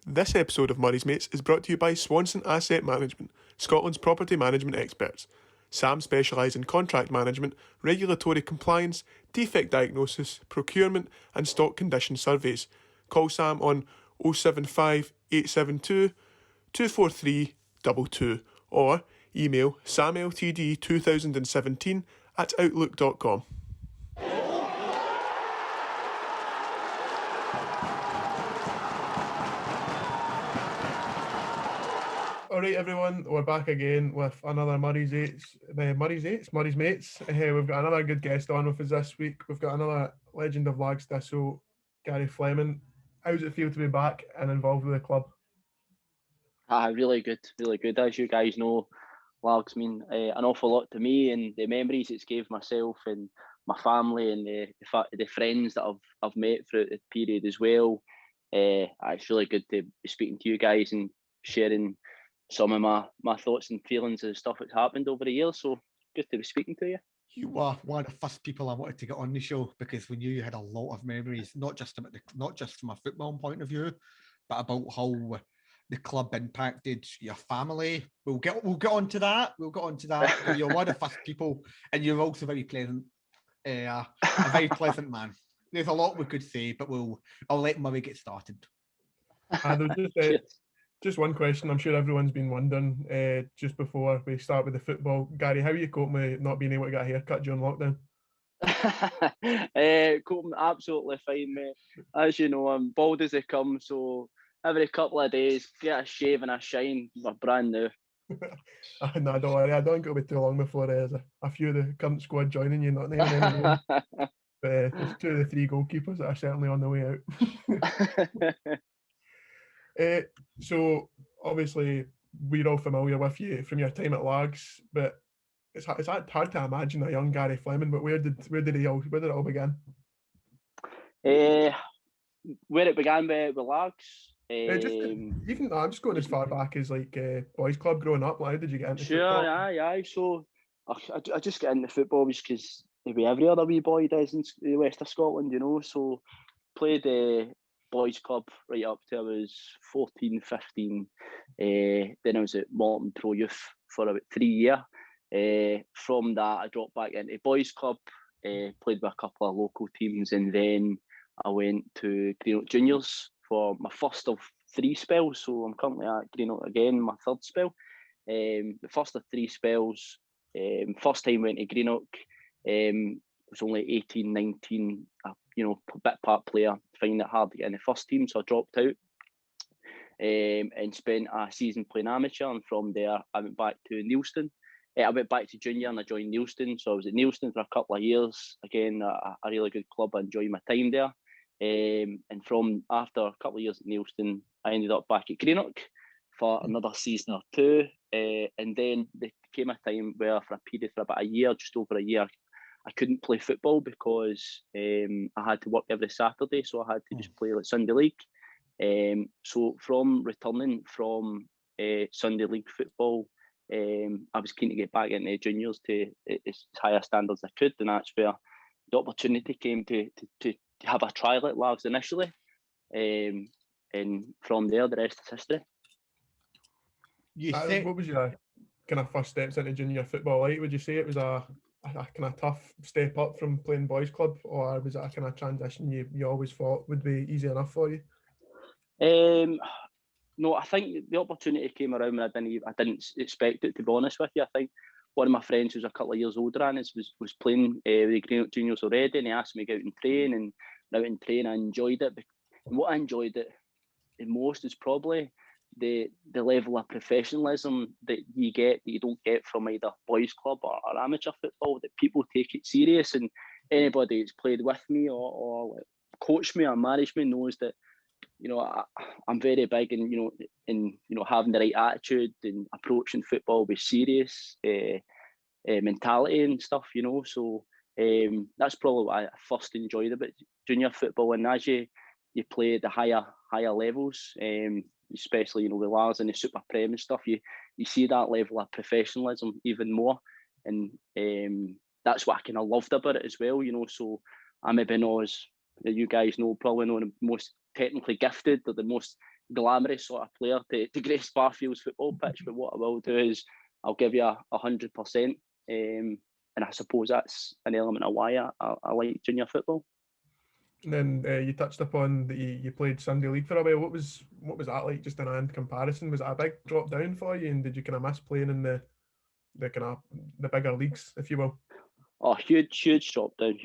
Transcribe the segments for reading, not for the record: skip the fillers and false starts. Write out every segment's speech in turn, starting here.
This episode of Murray's Mates is brought to you by Swanson Asset Management, Scotland's property management experts. Sam specialise in contract management, regulatory compliance, defect diagnosis, procurement and stock condition surveys. Call Sam on 075 872 243 22 or email samltd2017@outlook.com. Alright everyone, we're back again with another Murray's Mates. We've got another good guest on with us this week. We've got another legend of Largs Thistle, Gary Fleming. How does it feel to be back and involved with the club? Really good. As you guys know, Largs mean an awful lot to me, and the memories it's gave myself and my family and the friends that I've met throughout the period as well. It's really good to be speaking to you guys and sharing some of my thoughts and feelings and stuff that's happened over the years. So good to be speaking to you. You were one of the first people I wanted to get on the show because we knew you had a lot of memories, not just from a football point of view, but about how the club impacted your family. We'll get on to that. But you're one of the first people, and you're also very pleasant. A very pleasant man. There's a lot we could say, but I'll let Murray get started. Just one question I'm sure everyone's been wondering just before we start with the football. Gary, how are you coping with not being able to get a haircut during lockdown? Coping absolutely fine, mate. As you know, I'm bald as they come, so every couple of days, get a shave and a shine. We're brand new. No, don't worry. I don't think it'll be too long before there's a few of the current squad joining you, not naming any names. But there's 2 of the 3 goalkeepers that are certainly on the way out. So obviously we're all familiar with you from your time at Largs, but it's hard to imagine a young Gary Fleming. But where did it all begin? Where it began with Largs. I'm just going as far back as like boys club growing up. How did you get into football? Aye. So I just get into football just because maybe every other wee boy does in the west of Scotland, you know. So played boys club right up till I was 14, 15. Then I was at Morton Pro Youth for about 3 years. From that, I dropped back into boys club, played with a couple of local teams, and then I went to Greenock Juniors for my first of 3 spells. So I'm currently at Greenock again, my 3rd spell. The first of 3 spells, first time went to Greenock, was only 18, 19, bit part player, finding it hard to get in the first team, so I dropped out and spent a season playing amateur, and from there I went back to Neilston. I went back to junior and I joined Neilston, so I was at Neilston for a couple of years. Again, a really good club. I enjoyed my time there. And from after a couple of years at Neilston, I ended up back at Greenock for another season or 2. And then there came a time where for a period for about a year, just over a year, I couldn't play football because I had to work every Saturday, so I had to just play like Sunday league. So from returning from Sunday league football, I was keen to get back into juniors to as high a standards as I could, and that's where the opportunity came to have a trial at Largs initially, and from there the rest is history. What was your kind of first steps into junior football like? Would you say it was a kind of tough step up from playing boys club, or was it a kind of transition you always thought would be easy enough for you? No, I think the opportunity came around when I didn't expect it, to be honest with you. I think one of my friends who's a couple of years older than us was playing with the Greenock Juniors already, and he asked me to go out and train, and out and train, I enjoyed it. And what I enjoyed it the most is probably the level of professionalism that you get that you don't get from either boys club or amateur football, that people take it serious, and anybody that's played with me or coached me or managed me knows that I'm very big in having the right attitude and approaching football with serious mentality and stuff, so that's probably what I first enjoyed about junior football. And as you play at the higher levels, especially with Largs and the Super Prem and stuff, you see that level of professionalism even more, and that's what I kind of loved about it as well. So I maybe know, as you guys know, probably not the most technically gifted or the most glamorous sort of player to grace Barrfields football pitch, but what I will do is I'll give you 100%, and I suppose that's an element of why I like junior football. And then you touched upon that you played Sunday League for a while. What was that like, just in comparison? Was it a big drop down for you, and did you kind of miss playing in the bigger leagues, if you will? Oh, huge drop down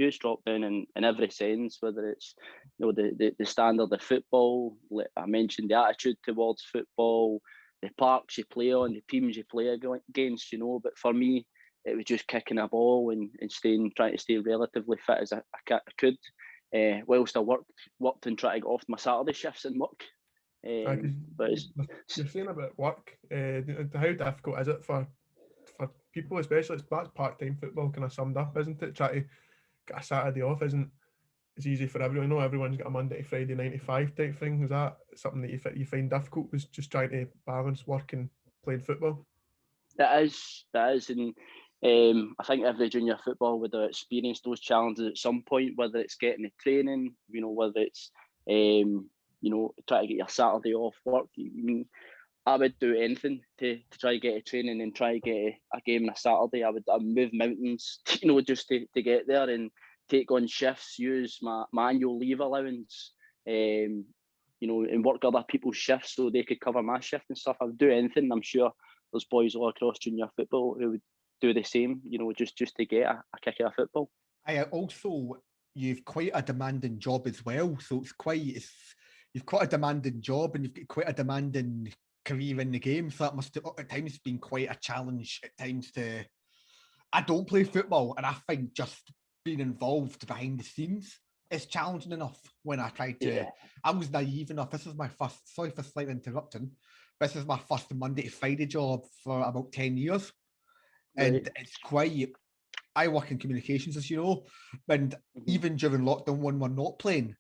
in every sense, whether it's the standard of football, like I mentioned, the attitude towards football, the parks you play on, the teams you play against, but for me, it was just kicking a ball and trying to stay relatively fit as I could, whilst I worked and tried to get off my Saturday shifts and work. But you're saying about work, how difficult is it for people, especially that's part-time football kind of summed up, isn't it? Try to get a Saturday off isn't as easy for everyone. I know everyone's got a Monday to Friday 9 to 5 type thing. Is that something that you find difficult, was just trying to balance work and playing football? That is, and I think every junior football would have experienced those challenges at some point, whether it's getting the training, whether it's try to get your Saturday off work. I would do anything to try to get a training and try to get a game on a Saturday. I'd move mountains, just to get there and take on shifts, use my annual leave allowance, and work other people's shifts so they could cover my shift and stuff. I would do anything. I'm sure there's boys all across junior football who would do the same, just to get a kick of football. You've quite a demanding job as well. So you've quite a demanding job and you've got quite a demanding career in the game. So that must have at times been quite a challenge at times I don't play football, and I think just being involved behind the scenes is challenging enough when I tried to. Yeah. I was naive enough. This is my first, sorry for slightly interrupting, this is my first Monday to Friday job for about 10 years. Right. And it's quite, I work in communications, as you know, and even during lockdown when we're not playing,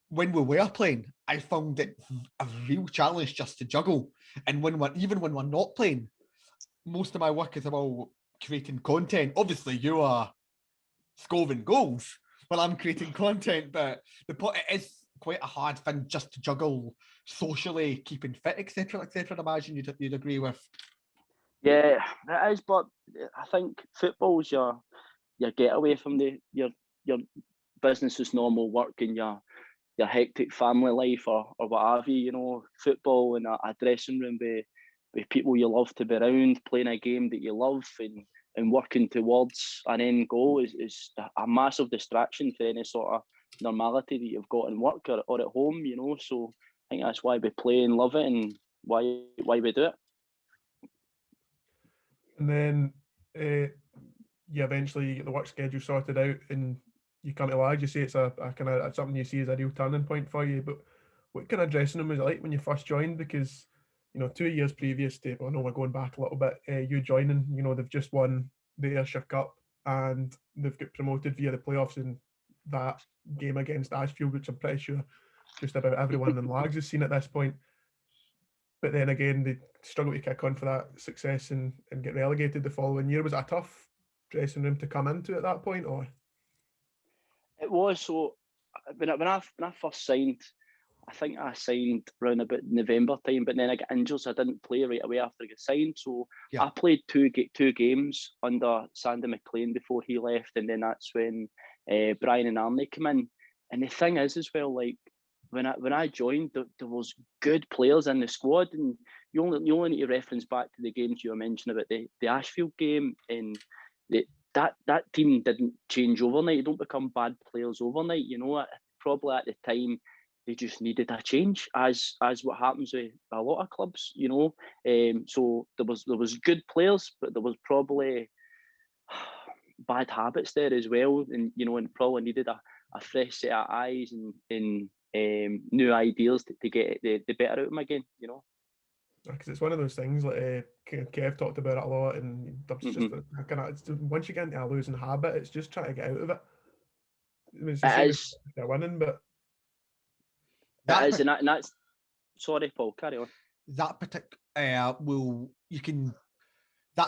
when we were playing, I found it a real challenge just to juggle. And when we're not playing, most of my work is about creating content. Obviously, you are scoring goals while I'm creating content, but it is quite a hard thing just to juggle socially, keeping fit, etc., etc. I imagine you'd agree with. Yeah, it is, but I think football's your getaway from your business as normal work and your hectic family life or what have you. Football in a dressing room with people you love to be around, playing a game that you love and working towards an end goal is a massive distraction to any sort of normality that you've got in work or at home, So I think that's why we play and love it and why we do it. And then you eventually get the work schedule sorted out and you come to Largs. You say it's a kind of something you see as a real turning point for you. But what kind of dressing room was it like when you first joined? Because 2 years previous to, I know we're going back a little bit, you joining, they've just won the Ayrshire Cup and they've got promoted via the playoffs in that game against Ashfield, which I'm pretty sure just about everyone in Largs has seen at this point. But then again, they struggle to kick on for that success and get relegated the following year. Was it a tough dressing room to come into at that point, or? It was. So when I first signed, I think I signed around about November time, but then I got injured, so I didn't play right away after I got signed. So yeah. I played two games under Sandy McLean before he left, and then that's when Brian and Arnie came in. And the thing is as well, like when I joined, there was good players in the squad, and you only need to reference back to the games you were mentioning about the Ashfield game, and that team didn't change overnight. You don't become bad players overnight. Probably at the time they just needed a change, as what happens with a lot of clubs. So there was good players, but there was probably bad habits there as well, and and probably needed a fresh set of eyes and new ideas to get the better out of them again. Because it's one of those things like Kev talked about it a lot, and it's just once you get into a losing habit, it's just trying to get out of it. It's the same as they're winning, but and that's sorry, Paul, carry on. That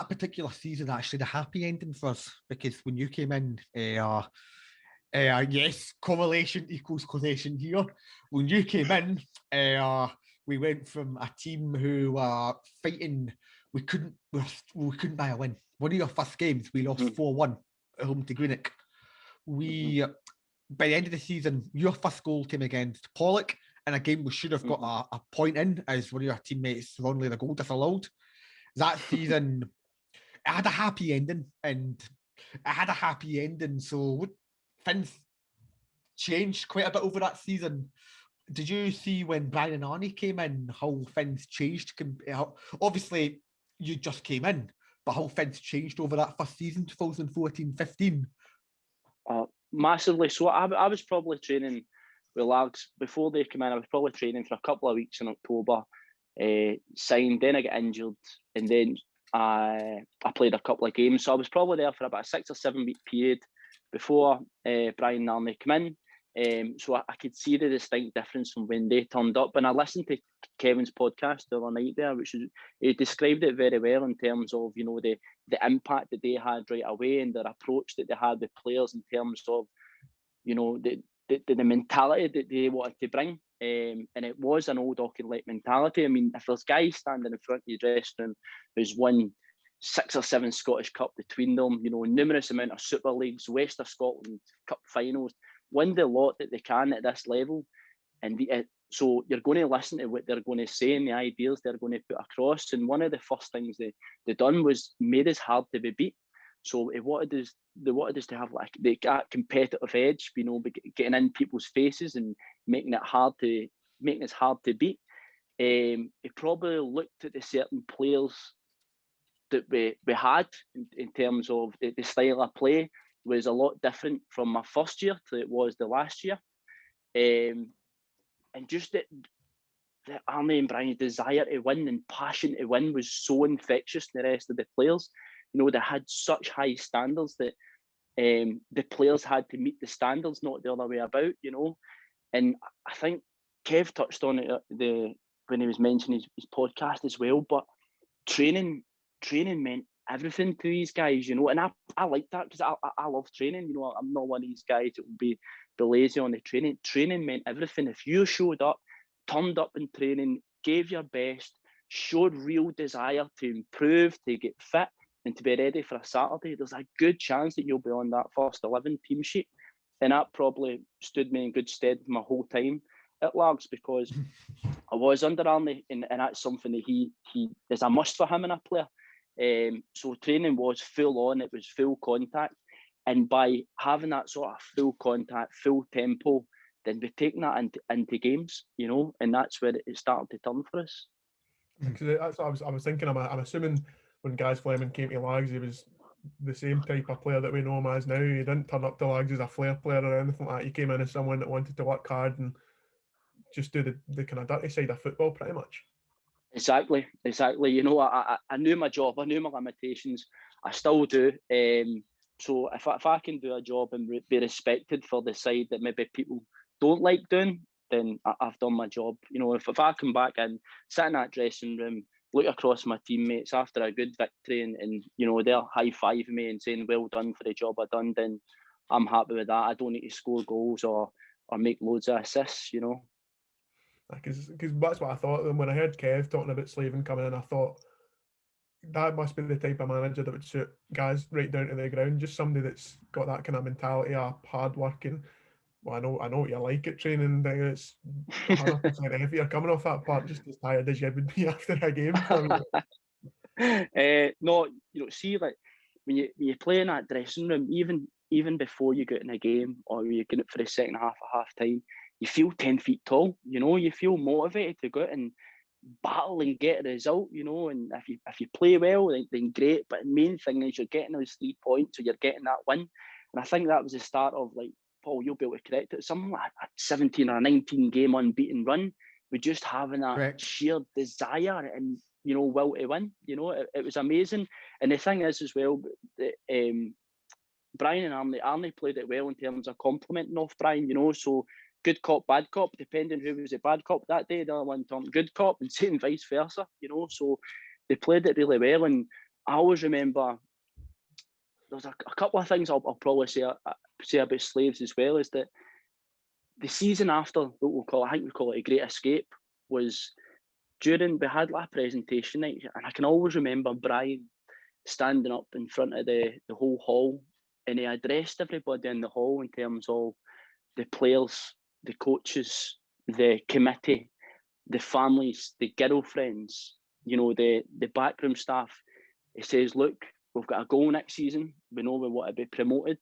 particular season actually the happy ending for us, because when you came in, yes, correlation equals causation here. When you came in, we went from a team who were fighting. We couldn't buy a win. One of your first games, we lost 4-1 at home to Greenock. We, by the end of the season, your first goal came against Pollock in a game we should have got a point in, as one of your teammates wrongly the goal disallowed. That season, it had a happy ending, so things changed quite a bit over that season. Did you see when Brian and Arnie came in, how things changed? Obviously, you just came in, but how things changed over that first season, 2014-15? Massively. So I was probably training with Largs before they came in. I was probably training for a couple of weeks in October. Signed, then I got injured, and then I played a couple of games. So I was probably there for about a 6 or 7 week period before Brian and Arnie came in. So I could see the distinct difference from when they turned up. And I listened to Kevin's podcast the other night there, he described it very well in terms of, you know, the impact that they had right away and their approach that they had with players in terms of, you know, the mentality that they wanted to bring. And it was an old Auckland-like mentality. I mean, if there's guys standing in front of your dressing room who's won 6 or 7 Scottish Cup between them, you know, numerous amount of Super Leagues, West of Scotland Cup finals, win the lot that they can at this level, and so you're going to listen to what they're going to say and the ideas they're going to put across. And one of the first things they done was made us hard to be beat. So they wanted us to have like that competitive edge, you know, getting in people's faces and making us hard to beat. It probably looked at the certain players that we had in terms of the style of play was a lot different from my first year to it was the last year. And just the Arnie and Brian's desire to win and passion to win was so infectious in the rest of the players. You know, they had such high standards that the players had to meet the standards, not the other way about, you know. And I think Kev touched on it when he was mentioning his podcast as well, but training meant everything to these guys, you know, and I like that because I love training. You know, I'm not one of these guys that will be lazy on the training. Training meant everything. If you showed up, turned up in training, gave your best, showed real desire to improve, to get fit and to be ready for a Saturday, there's a good chance that you'll be on that first 11 team sheet. And that probably stood me in good stead my whole time at Largs, because I was under Arnie, and that's something that he is a must for him in a player. So training was full on, it was full contact, and by having that sort of full contact, full tempo, then we're taking that into games, you know, and that's where it started to turn for us. Because that's what I was thinking. I'm assuming when Gary Fleming came to Largs, he was the same type of player that we know him as now. He didn't turn up to Largs as a flair player or anything like that. He came in as someone that wanted to work hard and just do the kind of dirty side of football, pretty much. Exactly. You know, I knew my job, I knew my limitations. I still do. So if I can do a job and be respected for the side that maybe people don't like doing, then I've done my job. You know, if I come back and sit in that dressing room, look across my teammates after a good victory and you know, they're high-fiving me and saying, well done for the job I've done, then I'm happy with that. I don't need to score goals or make loads of assists, you know. Because that's what I thought. When I heard Kev talking about Slavin coming in, I thought that must be the type of manager that would suit guys right down to the ground. Just somebody that's got that kind of mentality of hard working. Well, I know what you like at training. It's 100% if you're coming off that part just as tired as you would be after a game. No, you know, see, like when you play in that dressing room, even before you get in a game or you get it for the second half or half time, you feel 10 feet tall. You know, you feel motivated to go out and battle and get a result. You know, and if you play well, then great. But the main thing is you're getting those 3 points, so you're getting that win. And I think that was the start of, like, Paul, you'll be able to correct it, something like a 17 or 19 game unbeaten run with just having that sheer desire and, you know, will to win. You know, it was amazing. And the thing is as well, Brian and Arnie played it well in terms of complimenting off Brian, you know, so good cop, bad cop, depending who was a bad cop that day, the other one turned good cop, and saying vice versa, you know, so they played it really well. And I always remember there's a couple of things I'll probably say about Slaves as well, is that the season after, what I think we call it a great escape, was during, we had like a presentation night, and I can always remember Brian standing up in front of the whole hall, and he addressed everybody in the hall in terms of the players, the coaches, the committee, the families, the girlfriends, you know, the backroom staff. He says, look, we've got a goal next season. We know we want to be promoted.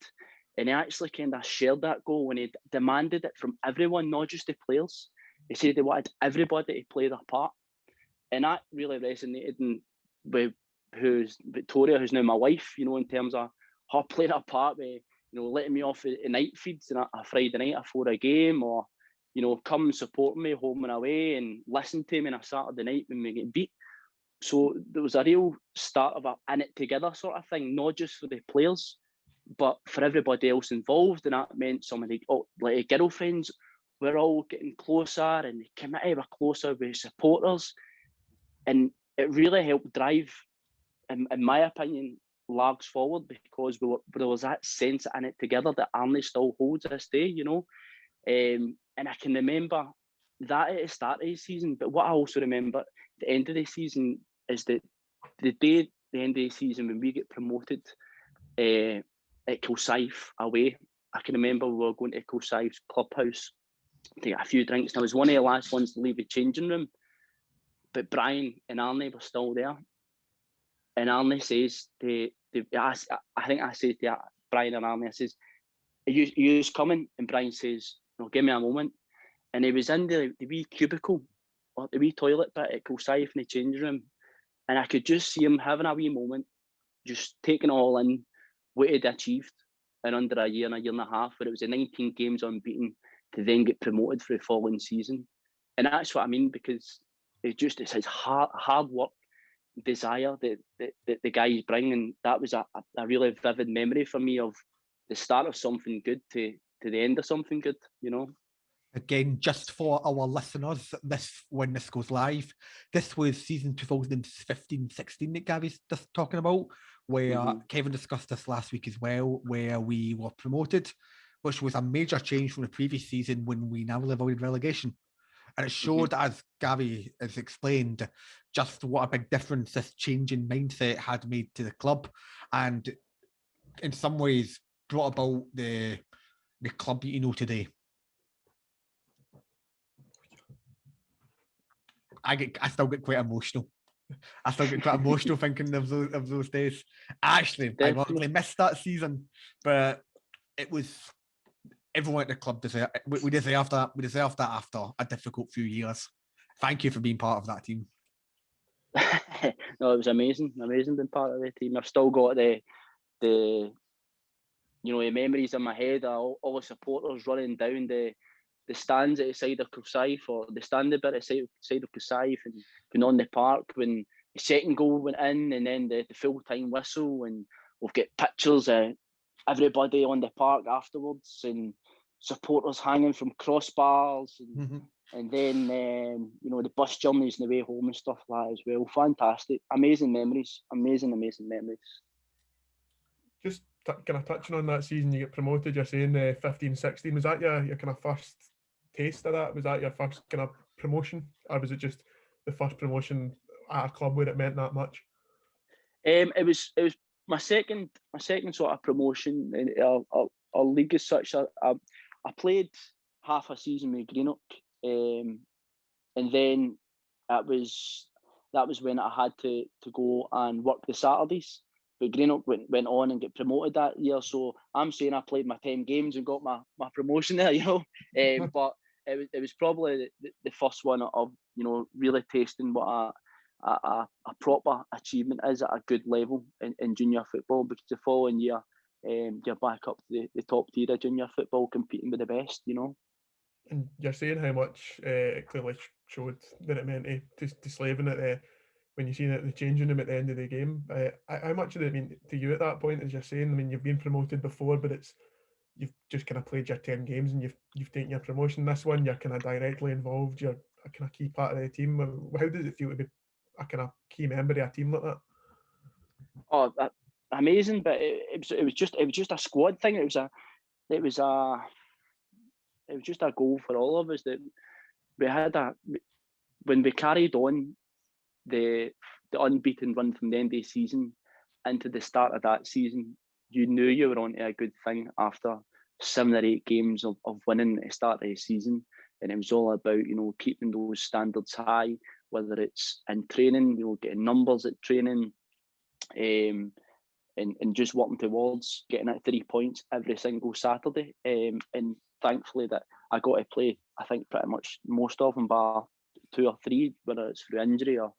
And he actually kind of shared that goal, and he demanded it from everyone, not just the players. He said they wanted everybody to play their part. And that really resonated with Victoria, who's now my wife, you know, in terms of her playing her part with, you know, letting me off at night feeds on a Friday night before a game, or, you know, come and support me home and away and listen to me on a Saturday night when we get beat. So there was a real start of a in it together sort of thing, not just for the players, but for everybody else involved. And that meant some of the like girlfriends were all getting closer, and the committee were closer with supporters. And it really helped drive, in my opinion, Largs forward, because there was that sense in it together that Arnie still holds this day, you know. And I can remember that at the start of the season, but what I also remember at the end of the season is that the day, the end of the season, when we get promoted at Kilsyth away, I can remember we were going to Kilsyth's clubhouse to get a few drinks, and I was one of the last ones to leave the changing room, but Brian and Arnie were still there. And Arnie says I think I said to Brian and Arnie, I says, are you coming? And Brian says, no, give me a moment. And he was in the wee cubicle, or the wee toilet bit at Kilsyth in the changing room. And I could just see him having a wee moment, just taking it all in, what he'd achieved in under a year and a half, where it was the 19 games unbeaten to then get promoted for the following season. And that's what I mean, because it's his hard work, desire that the guys bring, and that was a really vivid memory for me of the start of something good to the end of something good, you know. Again, just for our listeners, when this goes live, this was season 2015-16 that Gary's just talking about, where Kevin discussed this last week as well, where we were promoted, which was a major change from the previous season when we narrowly avoided relegation. And it showed, as Gary has explained, just what a big difference this change in mindset had made to the club, and in some ways brought about the club that you know today. I still get quite emotional. Thinking of those days. Actually, I really missed that season, but it was everyone at the club deserved. We deserved that. We deserved that after a difficult few years. Thank you for being part of that team. No, it was amazing being part of the team. I've still got the you know, the memories in my head of all the supporters running down the stands at the side of Kilsyth, or the standing bit at the side of Kilsyth, and going on the park when the second goal went in, and then the full-time whistle, and we've got pictures of everybody on the park afterwards, and supporters hanging from crossbars, and then you know, the bus journeys on the way home and stuff like that as well. Fantastic, amazing memories. Just kind of touching on that season, you get promoted. You're saying 15-16. Was that your kind of first taste of that? Was that your first kind of promotion, or was it just the first promotion at a club where it meant that much? It was my second sort of promotion in our league as such. I played half a season with Greenock, and then that was when I had to go and work the Saturdays. But Greenock went on and get promoted that year, so I'm saying I played my 10 games and got my promotion there, you know. But it was probably the first one of, you know, really tasting what a proper achievement is at a good level in junior football, because the following year you're back up to the top tier of junior football, competing with the best, you know. And you're saying how much it clearly showed that it meant to Slaven at when you seen it in the changing room at the end of the game. How much did it mean to you at that point, as you're saying? I mean, you've been promoted before, but you've just kind of played your 10 games and you've taken your promotion. This one, you're kind of directly involved. You're a kind of key part of the team. How does it feel to be a kind of key member of a team like that? Oh, amazing! But it was just a squad thing. It was just a goal for all of us, that we had when we carried on the unbeaten run from the end of the season into the start of that season, you knew you were onto a good thing after 7 or 8 games of winning at the start of the season. And it was all about, keeping those standards high, whether it's in training, getting numbers at training, and just working towards getting at 3 points every single Saturday. And thankfully that I got to play, I think, pretty much most of them, bar 2 or 3, whether it's through injury or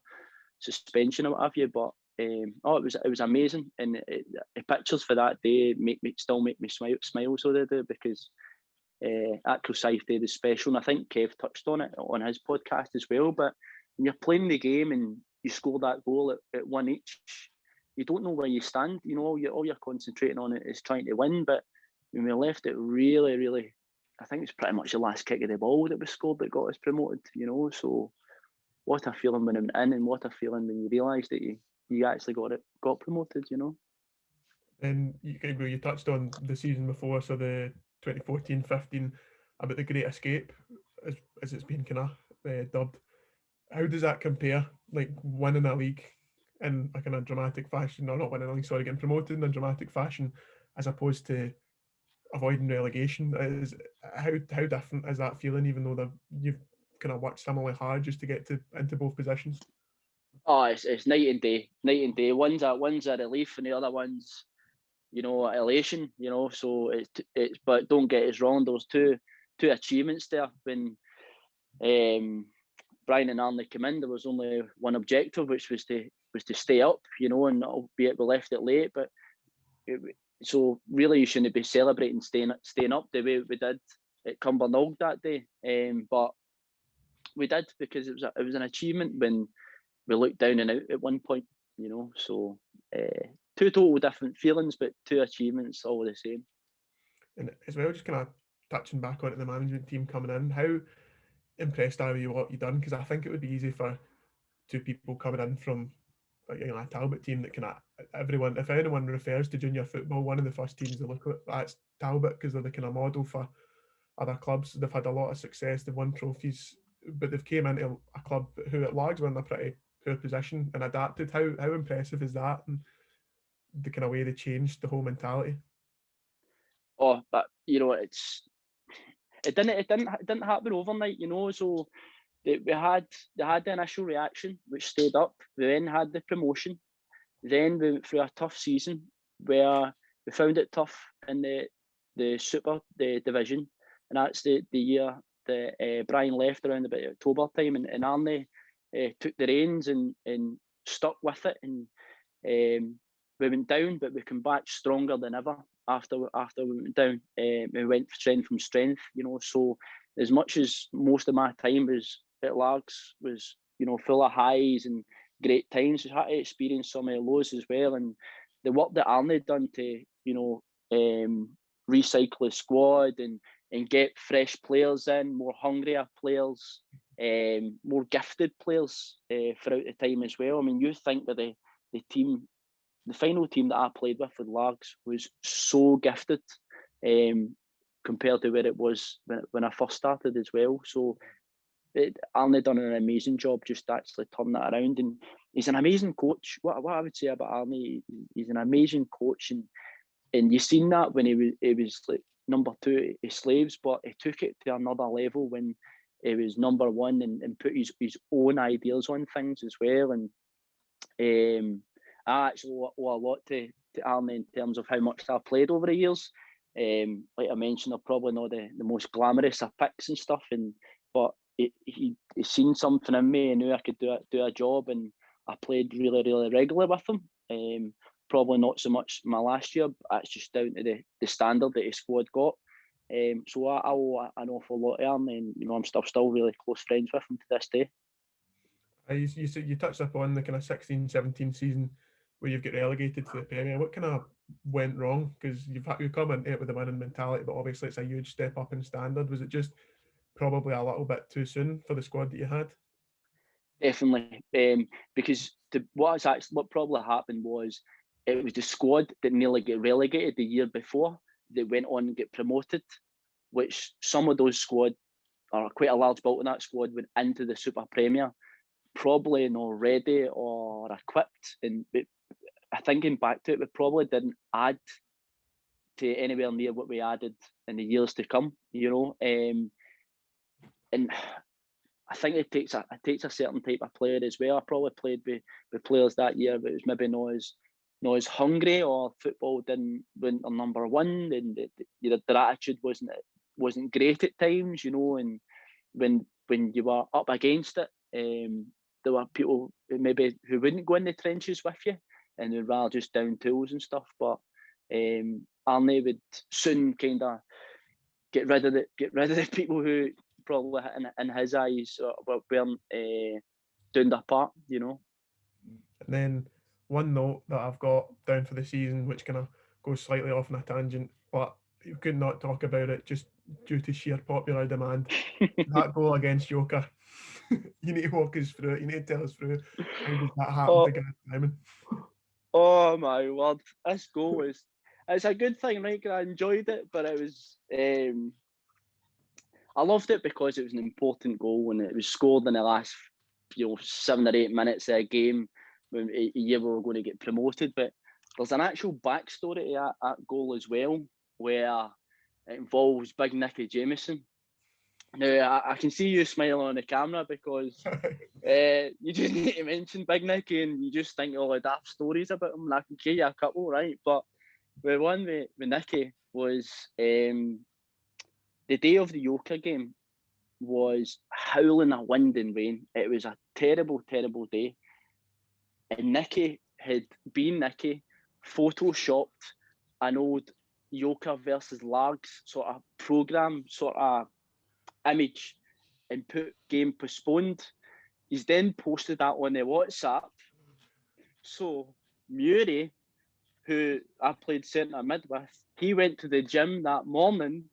suspension or what have you. But it was amazing, and the pictures for that day still make me smile, so they do, because that Crusade Day is special, and I think Kev touched on it on his podcast as well. But when you're playing the game and you score that goal at 1 each, you don't know where you stand. All you're concentrating on it is trying to win. But when we left it really, really, I think it's pretty much the last kick of the ball that was scored that got us promoted. So what a feeling when it went in, and what a feeling when you realise that you actually got promoted. And you touched on the season before, so the 2014-15, about the Great Escape, as it's been kind of dubbed. How does that compare, like winning a league in a kind of dramatic fashion, or not winning a league, sorry, getting promoted in a dramatic fashion, as opposed to avoiding relegation? How different is that feeling, even though you've kind of worked similarly hard just to get into both positions? Oh, it's night and day. One's a relief, and the other one's, elation. So it's. But don't get us wrong. There was two achievements there when Brian and Arnie came in. There was only one objective, which was to stay up. And albeit we left it late, but so really you shouldn't be celebrating staying up the way we did at Cumbernauld that day. But we did, because it was an achievement when we looked down and out at one point. So two total different feelings, but two achievements all the same. And as well, just kind of touching back on the management team coming in, how impressed are you with what you've done? Because I think it would be easy for two people coming in from a Talbot team that if anyone refers to junior football, one of the first teams they look at, that's Talbot, because they're the kind of model for other clubs. They've had a lot of success, they've won trophies, but they've came into a club who at Largs were in a pretty poor position and adapted. How impressive is that, and the kind of way they changed the whole mentality? Oh, but it didn't happen overnight. So they had the initial reaction, which stayed up. We then had the promotion. Then we went through a tough season where we found it tough in the Super division, and that's the year that Brian left around about October time, and Arnie took the reins and stuck with it, and we went down, but we came back stronger than ever after we went down. We went strength from strength. So as much as most of my time was at Largs was full of highs and great times, we had to experience some of the lows as well. And the work that Arnie done to recycle the squad and get fresh players in, more hungrier players, more gifted players throughout the time as well. I mean, you think that the team, the final team that I played with Largs, was so gifted compared to where it was when I first started as well. So Arnie done an amazing job just actually turning that around, and he's an amazing coach. What I would say about Arnie, he's an amazing coach, and you've seen that when he was like number 2 at Slaves, but he took it to another level when he was number 1 and put his own ideas on things as well. And I actually owe a lot to Arnie in terms of how much I've played over the years. Like I mentioned, I'm probably not the most glamorous of picks and stuff, but he seen something in me and knew I could do a job, and I played really, really regularly with him. Probably not so much my last year, but that's just down to the standard that his squad got. So I owe an awful lot to Arnie, and I'm still really close friends with him to this day. You touched upon the kind of 16-17 season where you've got relegated to the Premier. What kind of went wrong? Because you've come into it with a winning mentality, but obviously it's a huge step up in standard. Was it just probably a little bit too soon for the squad that you had? Definitely, because what probably happened was it was the squad that nearly got relegated the year before that went on and get promoted, which some of those squad or quite a large bulk in that squad went into the Super Premier, probably not ready or equipped. And thinking back to it, we probably didn't add to anywhere near what we added in the years to come, you know. And I think it takes a certain type of player as well. I probably played with players that year, but it was maybe not as hungry, or football didn't win their number one, and their attitude wasn't great at times, you know. And when you were up against it, there were people who wouldn't go in the trenches with you, and they'd rather just down tools and stuff. But Arnie would soon kind of get rid of the people who probably in his eyes weren't doing their part, you know. And then one note that I've got down for the season, which kind of goes slightly off on a tangent, but you could not talk about it just due to sheer popular demand. That goal against Joker. You need to walk us through it. You need to tell us through how did that happen to Gary Fleming. Oh my word! This goal it's a good thing, right? I enjoyed it, but it was I loved it because it was an important goal, and it was scored in the last 7 or 8 minutes of a game when a year we were going to get promoted. But there's an actual backstory to that goal as well, where it involves Big Nicky Jameson. Now, I can see you smiling on the camera because you just need to mention Big Nicky and you just think all the daft stories about him, and I can give you a couple, right? But the one with Nicky was the day of the Yoker game was howling a wind and rain. It was a terrible, terrible day. And Nicky had been photoshopped an old Yoker versus Largs sort of programme, sort of image, and put game postponed. He's then posted that on the WhatsApp. So Murray, who I played centre mid with, he went to the gym that morning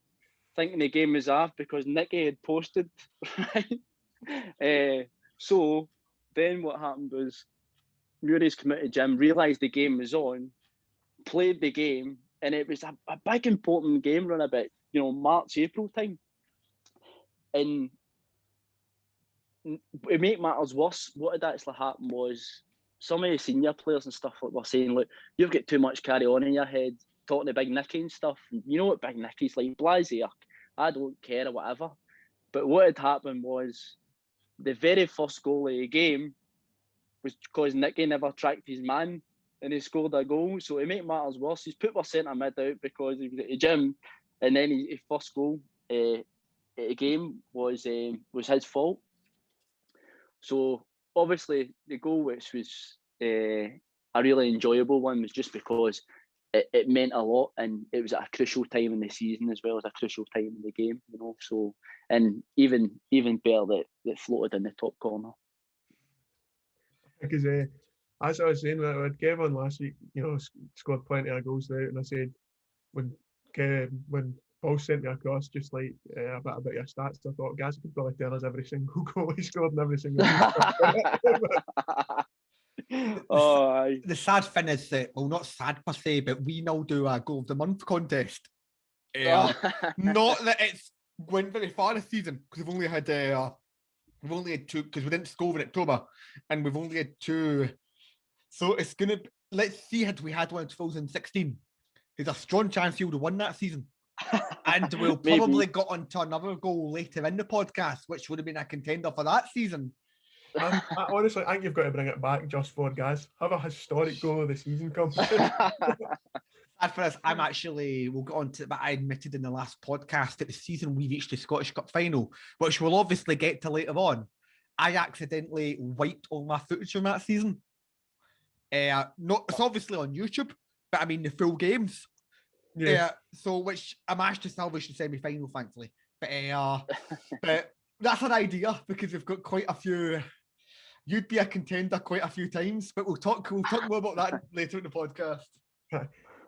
thinking the game was off because Nicky had posted, right? So then what happened was Murray's come out of gym, realised the game was on, played the game, and it was a big important game run about, March, April time. And to make matters worse, what had actually happened was some of the senior players and stuff were saying, look, you've got too much carry on in your head, talking to Big Nicky and stuff. And you know what Big Nicky's like, blasé, I don't care or whatever. But what had happened was the very first goal of the game was because Nicky never tracked his man and he scored a goal. So to make matters worse, he's put our centre mid out because he was at the gym, and then his first goal at the game was his fault. So obviously the goal, which was a really enjoyable one, was just because it meant a lot, and it was at a crucial time in the season as well as a crucial time in the game, So, and even better that floated in the top corner. Because as I was saying, I had Kev on last week, scored plenty of goals there, and I said when Paul sent me across just like a bit about your stats, I thought Gaz could probably tell us every single goal he scored and every single The sad thing is that, well, not sad per se, but we now do a goal of the month contest. Not that it's went very far this season, because we've only had two, because we didn't score in October, and we've only had two. So it's gonna. Let's see, had we had one in 2016, there's a strong chance he would have won that season. And we'll probably got onto another goal later in the podcast, which would have been a contender for that season. I honestly, I think you've got to bring it back just for Gaz. Have a historic goal of the season competition. As for us, we'll get on to, but I admitted in the last podcast that the season we reached the Scottish Cup final, which we'll obviously get to later on, I accidentally wiped all my footage from that season. It's obviously on YouTube, but I mean the full games. Yeah. So which I managed to salvage the semi-final, thankfully. But that's an idea, because we've got quite a few. You'd be a contender quite a few times, but we'll talk more about that later in the podcast.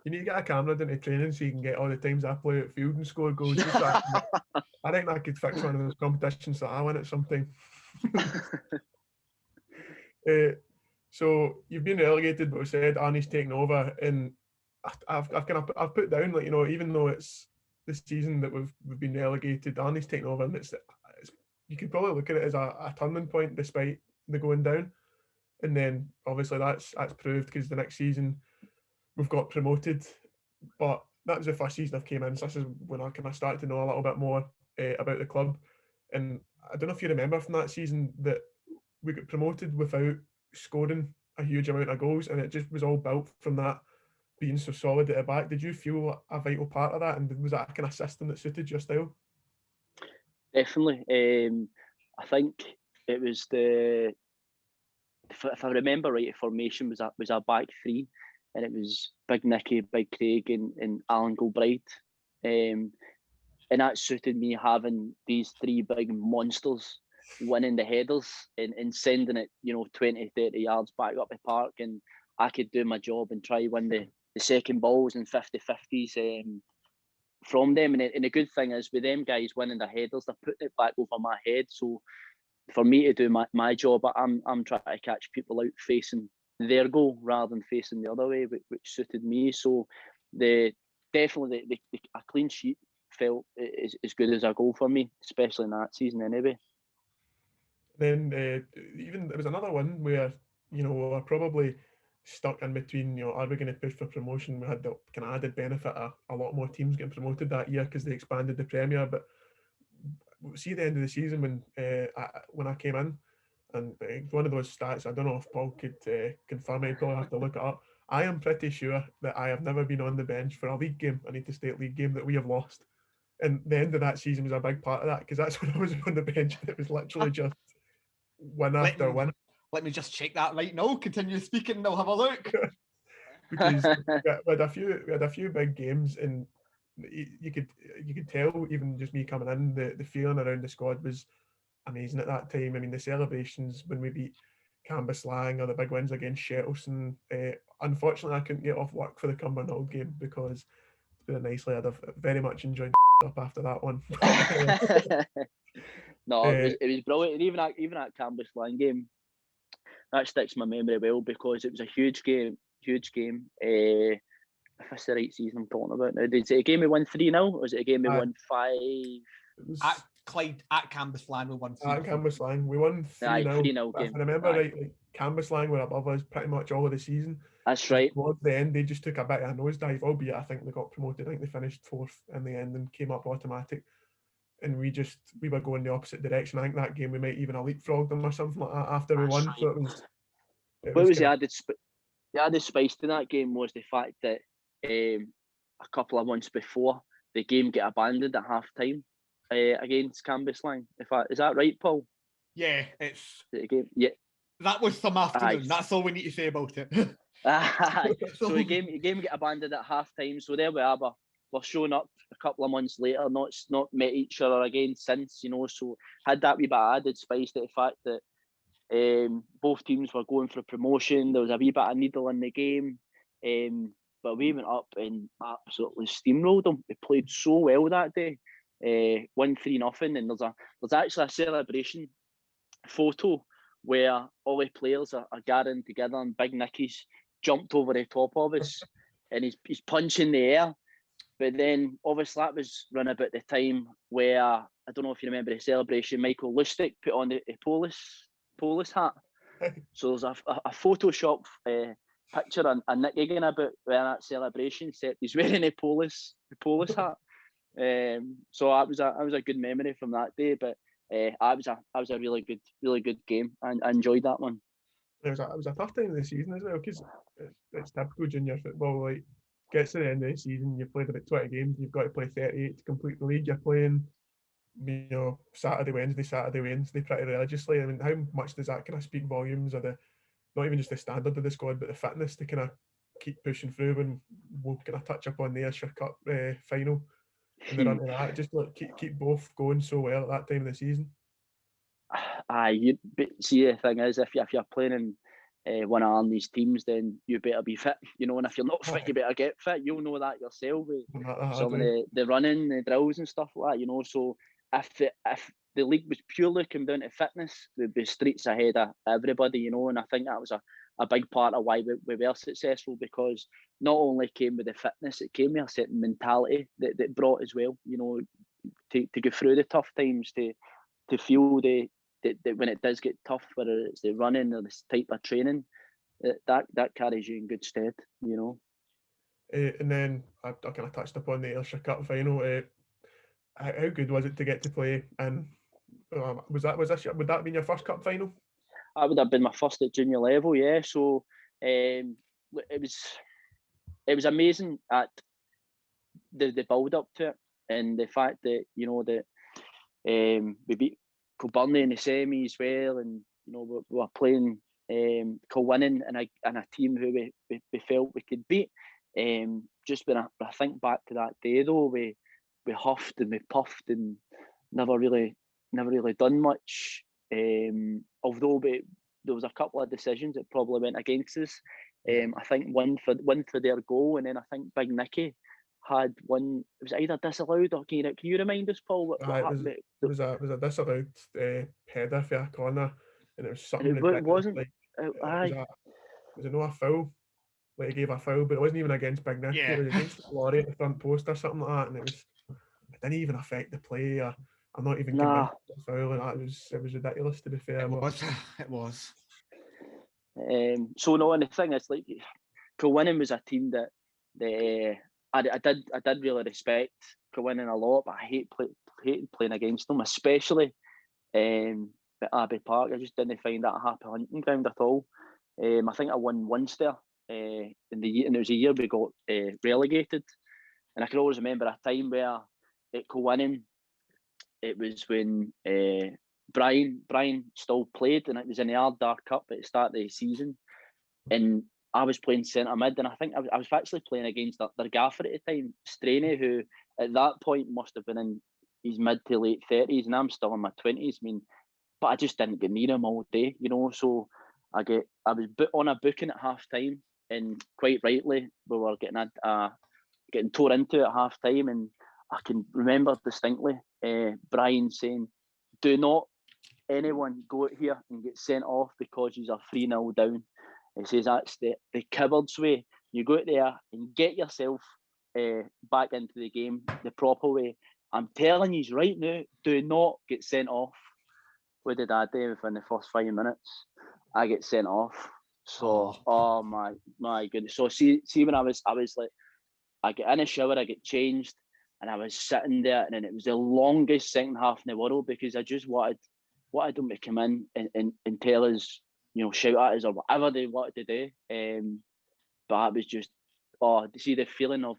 You need to get a camera into training so you can get all the times I play at field and score goals. I think I could fix one of those competitions that I win at some time. So you've been relegated, but we said Arnie's taken over, and I've put down, like, even though it's this season that we've been relegated, Arnie's taken over, and it's you could probably look at it as a turning point despite the going down. And then obviously that's proved, because the next season we've got promoted. But that was the first season I've came in, so this is when I kind of started to know a little bit more about the club. And I don't know if you remember from that season that we got promoted without scoring a huge amount of goals, and it just was all built from that being so solid at the back. Did you feel a vital part of that, and was that a kind of system that suited your style? Definitely. I think it was if I remember right, the formation was a back three, and it was Big Nicky, Big Craig, and Alan Gilbride. And that suited me, having these three big monsters winning the headers and sending it, 20, 30 yards back up the park, and I could do my job and try win the second balls and 50-50s from them. And the good thing is, with them guys winning the headers, they're putting it back over my head. So for me to do my job, I'm trying to catch people out facing their goal rather than facing the other way, which suited me. So definitely a clean sheet felt as good as a goal for me, especially in that season anyway. Then even there was another one where we were probably stuck in between. Are we going to push for promotion? We had the kind of added benefit of a lot more teams getting promoted that year because they expanded the Premier. But see, the end of the season when I came in, and one of those stats, I don't know if Paul could confirm it. I'll have to look it up. I am pretty sure that I have never been on the bench for a league game, an interstate league game that we have lost. And the end of that season was a big part of that, because that's when I was on the bench and it was literally just win after win. Let me just check that right now. Continue speaking and I'll have a look. Because we had a few big games, and you could tell, even just me coming in, the feeling around the squad was amazing at that time. I mean, the celebrations when we beat Cambuslang, or the big wins against Shettleston. Unfortunately, I couldn't get off work for the Cumbernauld game, because it's been a nice lad. I've very much enjoyed up after that one. No, it was brilliant. And even at Cambuslang game, that sticks in my memory well, because it was a huge game. If it's the right season I'm talking about now, is it a game we won 3-0, or was it a game we won 5? At Clyde, at Cambuslang, we won 3-0. At Cambuslang, we won 3-0. 3-0 game. If I remember right, Cambuslang were above us pretty much all of the season. That's right. Towards the end, they just took a bit of a nosedive, albeit I think they got promoted. I think they finished 4th in the end and came up automatic. And we were going the opposite direction. I think that game we might even have leapfrogged them or something like that after we won. Right. So it was the added spice to that game was the fact that a couple of months before, the game get abandoned at half time against Cambuslang. Is that right, Paul? Yeah, it's the game. Yeah, that was some afternoon. That's all we need to say about it. So the game get abandoned at half time. So there we are. We're showing up a couple of months later, not met each other again since. So had that wee bit added spice to the fact that both teams were going for promotion. There was a wee bit of needle in the game, but we went up and absolutely steamrolled them. We played so well that day. Won 3-0, and there's actually a celebration photo where all the players are gathering together, and Big Nicky's jumped over the top of us, and he's punching the air. But then, obviously, that was run about the time where, I don't know if you remember the celebration, Michael Lustig put on the Polish hat. So there's a Photoshop picture of Nick Egan about wearing that celebration, except he's wearing a Polish hat. So that was a good memory from that day. But it was a really good game. I enjoyed that one. It was a tough time of the season as well, because it's typical junior football. Like, gets to the end of the season, you've played about 20 games, you've got to play 38 to complete the league. You're playing, Saturday, Wednesday pretty religiously. I mean, how much does that kind of speak volumes of not even just the standard of the squad, but the fitness to kind of keep pushing through? When we'll kind of touch upon the Ayrshire Cup final and the run to that, just like keep both going so well at that time of the season. But see, the thing is, if you're playing in one of these teams, then you better be fit, and if you're not fit, you better get fit. You'll know that yourself with some of the running, the drills and stuff like that, so if the league was purely come down to fitness, we'd be streets ahead of everybody, and I think that was a big part of why we were successful, because not only came with the fitness, it came with a certain mentality that brought as well, to go through the tough times, to to feel that when it does get tough, whether it's the running or this type of training, that carries you in good stead, you know. And then I kind of touched upon the Ayrshire Cup final. How good was it to get to play? And would that have been your first cup final? That would have been my first at junior level, yeah. So it was amazing at the build up to it, and the fact that, you know, that we beat Kilburney in the semi as well, and, you know, we were playing Kilwinning and a team who we felt we could beat. Just when I think back to that day though, we huffed and we puffed and never really done much. Although there was a couple of decisions that probably went against us. I think one for their goal, and then I think Big Nicky had one. It was either disallowed or can you remind us, Paul, what happened? It was a disallowed header for a corner, and it was something It ridiculous. wasn't. Like, Aye. Was it not a foul? Like, he gave a foul, but it wasn't even against Big Nicky. Yeah. It was against the lorry at the front post or something like that, and it didn't even affect the play. I'm not even convinced it was a foul, and it was ridiculous, to be fair. It was. So no, and the thing is, like, Kilwinning was a team that I did really respect Kilwinning a lot, but I hated playing against them, especially at Abbey Park. I just didn't find that a happy hunting ground at all. I think I won once there in the year, and it was a year we got relegated. And I can always remember a time where at Kilwinning, it was when Brian still played, and it was in the Ardar Cup at the start of the season, and I was playing centre mid, and I think I was actually playing against their gaffer at the time, Straney, who at that point must have been in his mid to late 30s, and I'm still in my 20s. I mean, but I just didn't get near him all day, you know. So I was on a booking at half time, and quite rightly we were getting tore into at half time, and I can remember distinctly Brian saying, "Do not anyone go out here and get sent off because you are 3-0 down." He says that's the coward's way. You go out there and get yourself back into the game the proper way. I'm telling you right now, do not get sent off. What did I do within the first 5 minutes? I get sent off. So, oh my goodness. So see when I was like, I get in a shower, I get changed, and I was sitting there, and then it was the longest second half in the world, because I just wanted them to come in and tell us, you know, shout at us or whatever they wanted to do. But it was just, to see the feeling of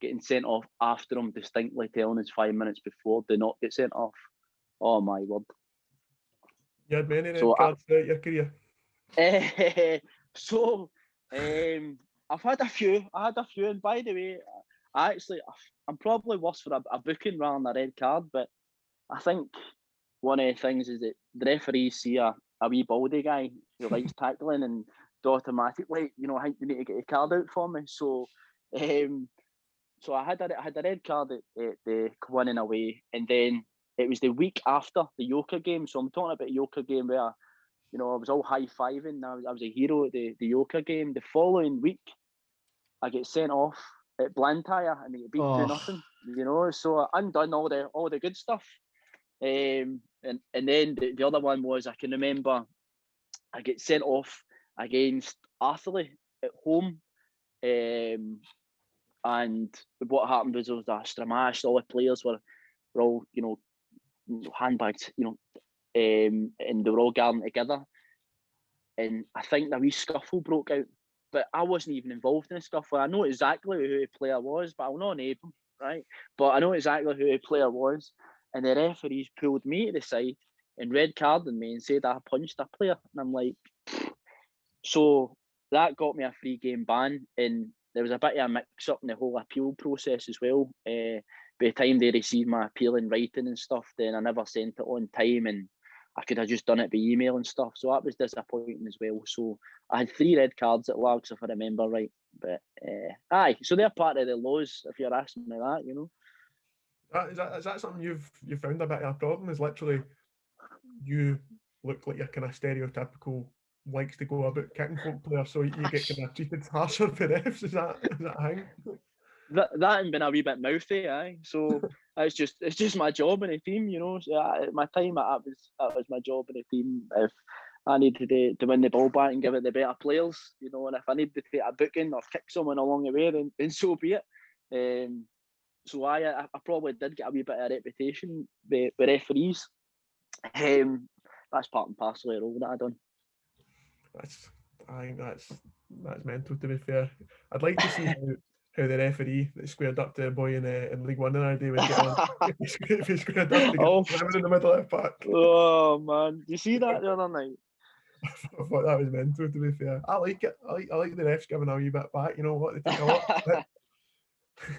getting sent off after them distinctly telling us 5 minutes before, do not get sent off. Oh my word. You had many red cards throughout your career? I've had a few. And by the way, I'm probably worse for a booking rather than a red card. But I think one of the things is that the referees see a wee baldy guy who likes tackling, and they automatically, you know, I think you need to get a card out for me. So, so I had a red card at the winning away, and then it was the week after the Yoker game. So I'm talking about the Yoker game where, you know, I was all high-fiving. I was a hero at the Yoker game. The following week, I get sent off at Blantyre, and they get beat 2-0. You know, so I'm done all the good stuff. And then the other one was, I can remember I get sent off against Arthurlie at home. And what happened was there was a stramash. All the players were all, you know, handbags, you know, and they were all gathering together. And I think the wee scuffle broke out, but I wasn't even involved in the scuffle. I know exactly who the player was, but I'll not name him, right? But I know exactly who the player was. And the referees pulled me to the side and red carded me and said I punched a player. And I'm like, so that got me a 3-game ban. And there was a bit of a mix-up in the whole appeal process as well. By the time they received my appeal in writing and stuff, then I never sent it on time, and I could have just done it by email and stuff. So that was disappointing as well. So I had 3 red cards at Largs, if I remember right. But aye, so they're part of the laws, if you're asking me that, you know. Is that something you've found a bit of a problem? Is literally you look like you're kind of stereotypical likes to go about kicking folk player, so you get kind of treated harsher for refs? Is that a thing? That and been a wee bit mouthy, aye. So it's just my job in the team, you know. So my time that was my job in the team. If I needed to win the ball back and give it the better players, you know, and if I needed to take a booking or kick someone along the way, then so be it. So I probably did get a wee bit of a reputation with referees. That's part and parcel of the role that I done. I think that's mental, to be fair. I'd like to see how the referee that squared up to a boy in League One the other day would get on. If he squared up to get in the middle of the park. Oh man, did you see that the other night? I thought that was mental, to be fair. I like it. I like the refs giving a wee bit back. You know what? They take a lot.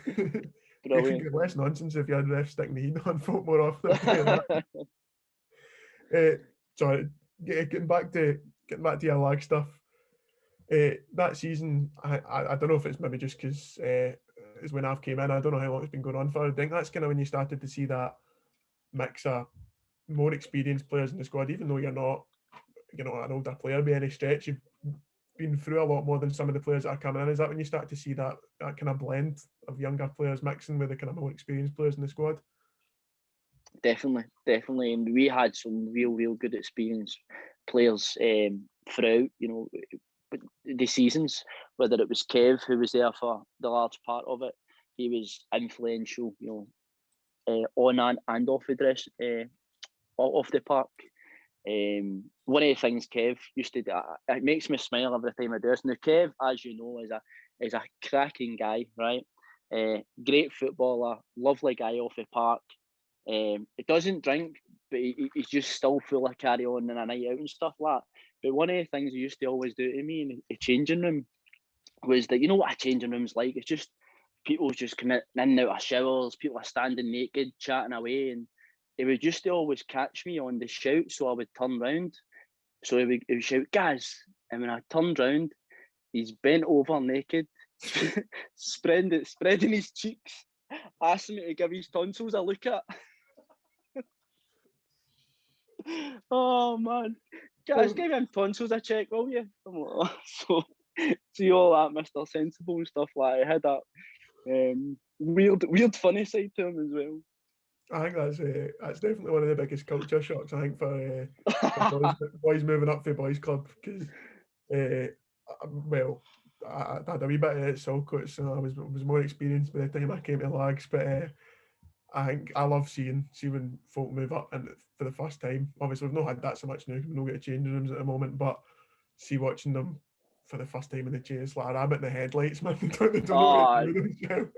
You could get less nonsense if you had refs sticking the heat on folk more often. Sorry, getting back to your lag stuff. That season, I don't know if it's maybe just because it's when I've came in. I don't know how long it's been going on for. I think that's kind of when you started to see that mix of more experienced players in the squad, even though you're not, you know, an older player by any stretch. You've been through a lot more than some of the players that are coming in. Is that when you start to see that kind of blend of younger players mixing with the kind of more experienced players in the squad? Definitely, and we had some real good experienced players throughout, you know, the seasons. Whether it was Kev, who was there for the large part of it, he was influential, you know, on and off the dress, off the park. One of the things Kev used to do, it makes me smile every time I do this. Now Kev, as you know, is a cracking guy, right? Great footballer, lovely guy off the park. He doesn't drink, but he's just still full of carry on and a night out and stuff like that. But one of the things he used to always do to me in the changing room was that, you know what a changing room's like? It's just people just coming in and out of showers, people are standing naked, chatting away, and he would just always catch me on the shout, so I would turn round. So he would shout, "Guys," and when I turned round, he's bent over naked, spreading his cheeks, asking me to give his tonsils a look at. Oh man, guys, give him tonsils a check, will you? I'm like, oh. So see all that Mr. Sensible and stuff like that. I had that weird funny side to him as well. I think that's definitely one of the biggest culture shocks, I think, for boys moving up to the boys club, because well, I had a wee bit of it at Saltcoats, so I was more experienced by the time I came to Largs, but I think I love seeing when folk move up and for the first time. Obviously, we've not had that so much now, we've not got changing rooms at the moment, but watching them for the first time in the chase, like a rabbit in the headlights, man. They don't know what to do.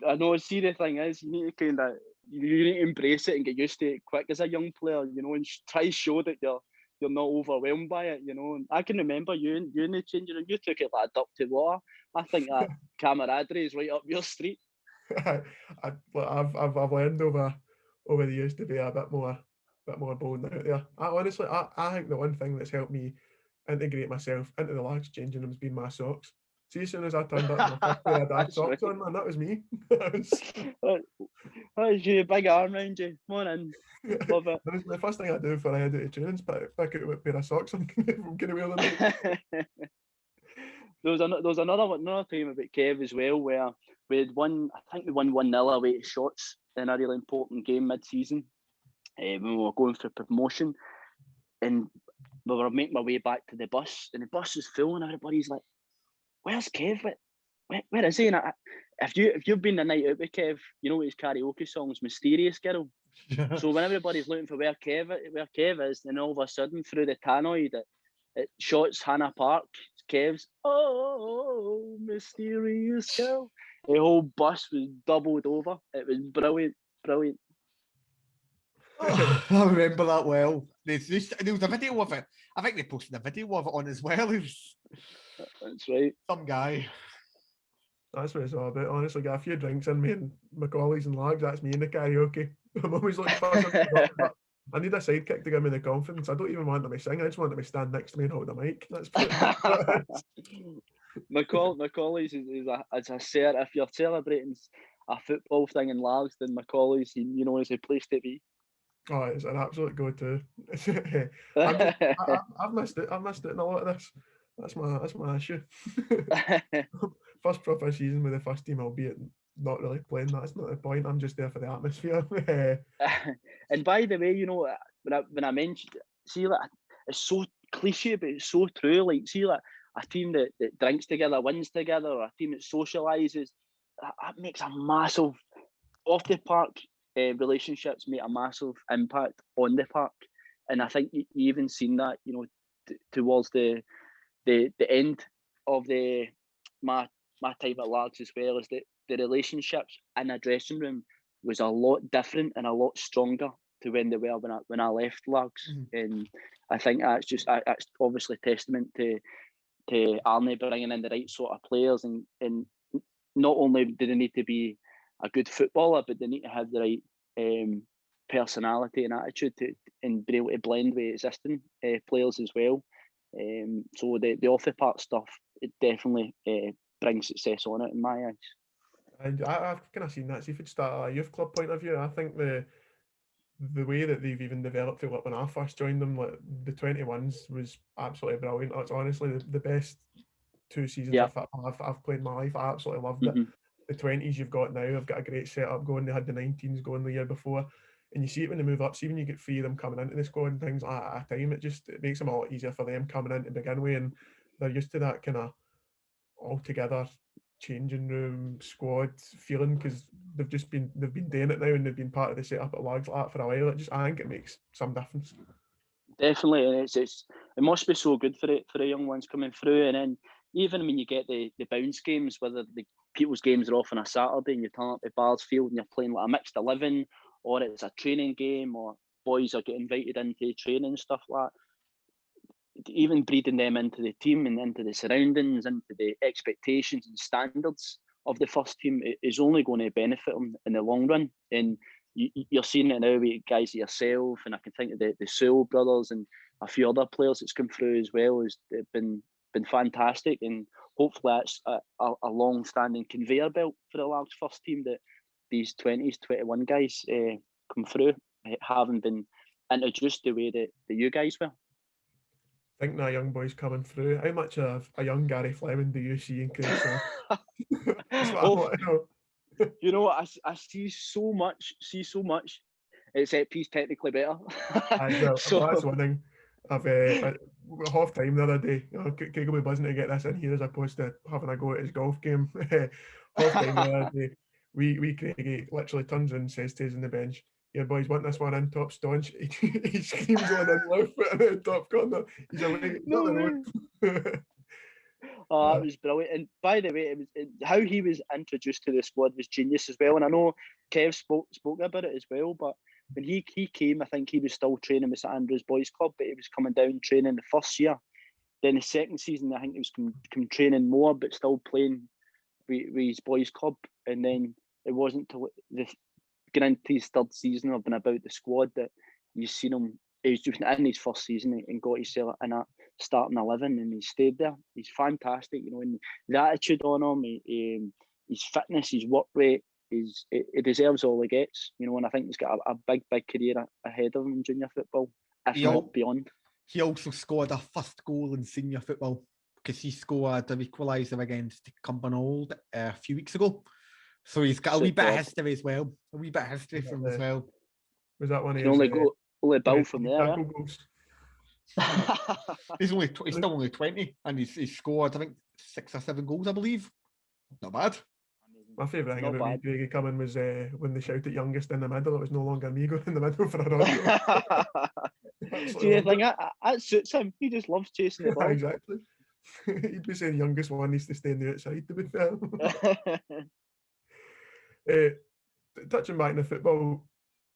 I know. See, the thing is, you need to embrace it and get used to it quick as a young player, you know, and try show that you're not overwhelmed by it, you know. And I can remember you in the changing room, you took it like a duck to water. I think that camaraderie is right up your street. I've learned over the years to be a bit more bold out there. I think the one thing that's helped me integrate myself into the Largs changing room has been my socks. See, as soon as I turned up, my first pair of dad socks on, man, that was me. That was you, big arm round you. Come on in. Love it. The first thing I do before I head out to training is pick out a pair of socks I'm going to wear them. There was another time about Kev as well, where we had won 1-0 away to Shots in a really important game mid-season when we were going for promotion, and we were making our way back to the bus, and the bus was full, and everybody's like, "Where's Kev? Where is he?" And if you've been a night out with Kev, you know his karaoke song's "Mysterious Girl." So when everybody's looking for where Kev is, then all of a sudden through the tannoy at Shots Hannah Park, Kev's "Oh, Mysterious Girl." The whole bus was doubled over. It was brilliant. Oh, I remember that well. There was a video of it. I think they posted a video of it on as well. That's right. Some guy. That's what it's all about. Honestly, got a few drinks in me and my colleagues and Largs. That's me in the karaoke. I'm always looking for something. I need a sidekick to give me the confidence. I don't even want them to sing. I just want them to stand next to me and hold the mic. That's pretty much Macaulay's is if you're celebrating a football thing in Largs, then Macaulay's, you know, is a place to be. Oh, it's an absolute go-to. I've missed it. I've missed it in a lot of this. That's my issue. First proper season with the first team, albeit not really playing. That's not the point. I'm just there for the atmosphere. And by the way, you know, when I mentioned, see, like, it's so cliche, but it's so true. Like, see, like a team that drinks together, wins together, or a team that socialises, that makes a massive off the park. Relationships make a massive impact on the park, and I think you even seen that, you know, towards the end of my time at Largs, as well, as the relationships in a dressing room was a lot different and a lot stronger to when they were when I left Largs. And I think that's obviously testament to Arnie bringing in the right sort of players, and not only do they need to be a good footballer, but they need to have the right personality and attitude and be able to blend with existing players as well. So the off the park stuff, it definitely brings success on it in my eyes. And I've kind of seen that. See, if it's start a youth club point of view, I think the way that they've even developed it, like when I first joined them, like the 21s was absolutely brilliant. It's honestly the best 2 seasons I've played in my life. I absolutely loved it. The 20s you've got now, I've got a great setup going. They had the 19s going the year before, and you see it when they move up. See, when you get 3 of them coming into the squad and things like that at a time, it makes them a lot easier for them coming in to begin with, and they're used to that kind of all together changing room squad feeling, because they've been doing it now and they've been part of the setup at Largs like that for a while. I think it makes some difference. Definitely, and it must be so good for the young ones coming through. And then even when you get the bounce games, whether the people's games are off on a Saturday and you turn up to Barrfields and you're playing like a mixed 11, or it's a training game, or boys are getting invited into training and stuff like that, even breeding them into the team and into the surroundings, into the expectations and standards of the first team, is only going to benefit them in the long run. And you're seeing it now with guys like yourself, and I can think of the Sewell brothers and a few other players that's come through as well. They've been fantastic, and hopefully that's a long-standing conveyor belt for the Largs first team, that these 20s, 21 guys come through, having been introduced the way that you guys were. I think that young boys coming through. How much of a young Gary Fleming do you see in Craig? That's what I want to know. You know, I see so much, except he's technically better. So that's one thing. I've half time the other day. Craig will be buzzing to get this in here as opposed to having a go at his golf game. Half time the other day, we Craigie literally turns and says to us on the bench, "Yeah, boys, want this one in top staunch." He screams on his left foot in the top corner. He's away. Oh, that was brilliant. And by the way, how he was introduced to the squad was genius as well. And I know Kev spoke about it as well, but when he came, I think he was still training with St Andrews Boys Club, but he was coming down training the first year. Then the second season, I think he was come training more, but still playing with his boys club. And then it wasn't until getting into his third season of being about the squad that you seen him. He was just in his first season and got himself in that starting 11, and he stayed there. He's fantastic, you know, and the attitude on him, his fitness, his work rate, he deserves all he gets, you know, and I think he's got a big career ahead of him in junior football, if not beyond. He also scored a first goal in senior football because he scored the equaliser against Cumbernauld a few weeks ago. So he's got a wee bit of history as well. A wee bit of history from as well. Was that one of his... only Bill from there. He's still only 20, and he's scored, I think, 6 or 7 goals, I believe. Not bad. My favourite thing about me, Craigie, coming was when they shouted youngest in the middle. It was no longer me going in the middle for a run. Do you think that suits him? He just loves chasing the ball. Exactly. He'd be saying the youngest one needs to stay on the outside, to be fair. Touching back on the football,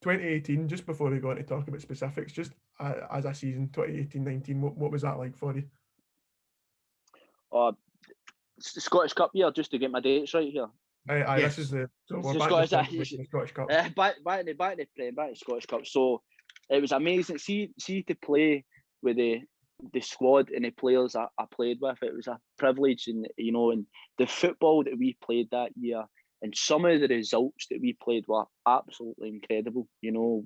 2018, just before we go on to talk about specifics, just as a season, 2018-19, what was that like for you? Scottish Cup year, just to get my dates right here. Yes. This is the Scottish Cup. Back to Scottish Cup. So it was amazing. See to play with the squad and the players I played with. It was a privilege, and you know, and the football that we played that year, and some of the results that we played were absolutely incredible. You know,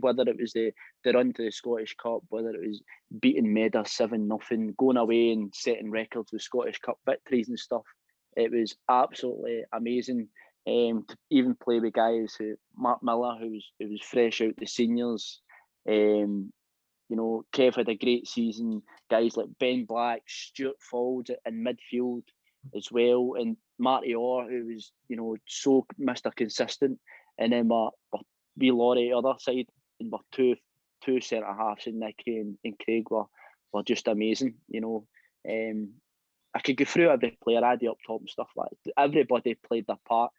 whether it was the run to the Scottish Cup, whether it was beating Meda 7-0, going away and setting records with Scottish Cup victories and stuff. It was absolutely amazing To even play with guys who Mark Miller, who was fresh out the seniors. Kev had a great season. Guys like Ben Black, Stuart Ford in midfield as well, and Marty Orr, who was so Mr. Consistent, and then my wee Laurie other side, and my two centre halves, and Nicky and Craig were just amazing. I could go through every player, Addy up top and stuff like that. Everybody played their part,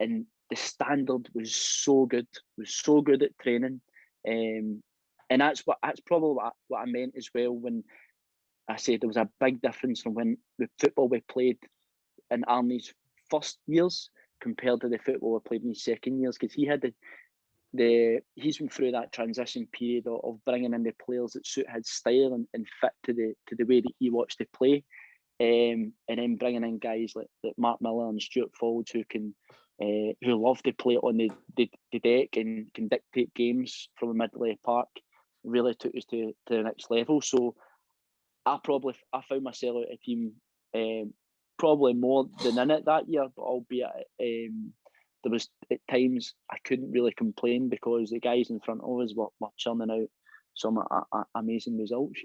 and the standard was so good. Was so good at training, and that's probably what I meant as well when I said there was a big difference from when the football we played in Arnie's first years compared to the football we played in his second years, because he had he's been through that transition period of bringing in the players that suit his style and fit to the way that he wants to play. And then bringing in guys like Mark Miller and Stuart Ford who love to play on the deck and can dictate games from a Midley Park, really took us to the next level. So I found myself out a team probably more than in it that year, but albeit there was at times I couldn't really complain because the guys in front of us were churning out some amazing results,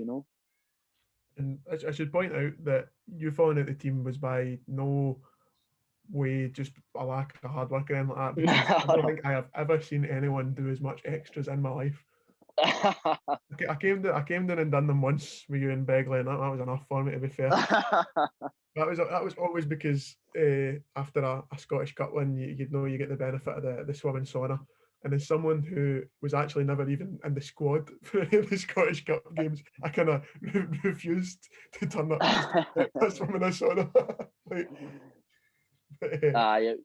And I should point out that you falling out the team was by no way just a lack of hard work or anything like that, because I don't think I have ever seen anyone do as much extras in my life. I came down and done them once with you in Begley, and that was enough for me, to be fair. That was always because after a Scottish Cup win, you get the benefit of the swimming sauna. And as someone who was actually never even in the squad for any of the Scottish Cup games, I kind of refused to turn up to swim in a sauna. It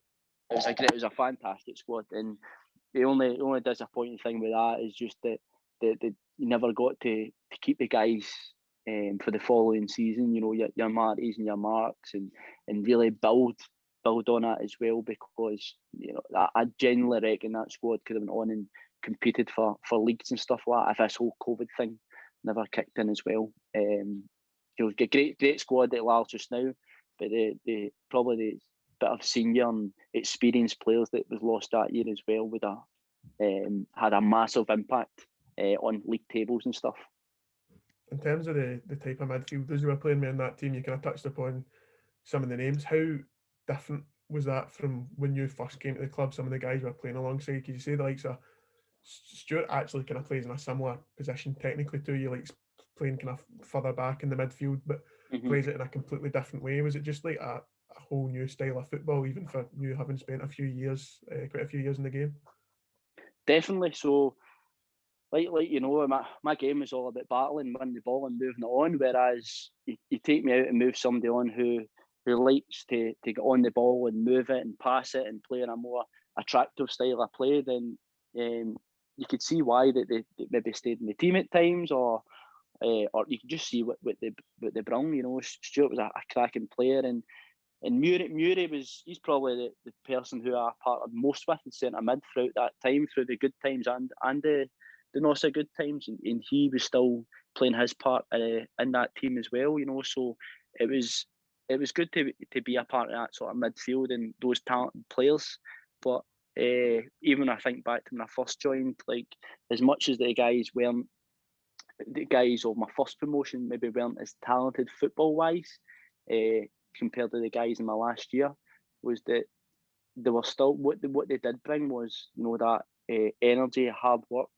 was a fantastic squad, and the only disappointing thing with that is just that you never got to keep the guys for the following season. Your Martys and your Marks, and really build on that as well, because I genuinely reckon that squad could have went on and competed for leagues and stuff like that if this whole COVID thing never kicked in as well. Great squad at Largs just now, but the probably the bit of senior and experienced players that was lost that year as well would have had a massive impact on league tables and stuff. In terms of the type of midfielders who were playing with in that team, you kind of touched upon some of the names. How different was that from when you first came to the club? Some of the guys were playing alongside. Could you say the likes of Stuart actually kind of plays in a similar position technically to you, like playing kind of further back in the midfield, but plays it in a completely different way? Was it just like a whole new style of football, even for you having spent quite a few years in the game? Definitely. So, like my game is all about battling, winning the ball, and moving it on. Whereas you take me out and move somebody on who likes to get on the ball and move it and pass it and play in a more attractive style of play, then you could see why that they maybe stayed in the team at times, or you can just see what they bring. Stuart was a cracking player, and Murray he's probably the person who I partnered most with in centre mid throughout that time, through the good times and the not so good times, and he was still playing his part in that team as well. So it was good to be a part of that sort of midfield and those talented players. But even when I think back to when I first joined, like, as much as the guys of my first promotion maybe weren't as talented football wise compared to the guys in my last year, was that they were still what they did bring was that energy, hard work,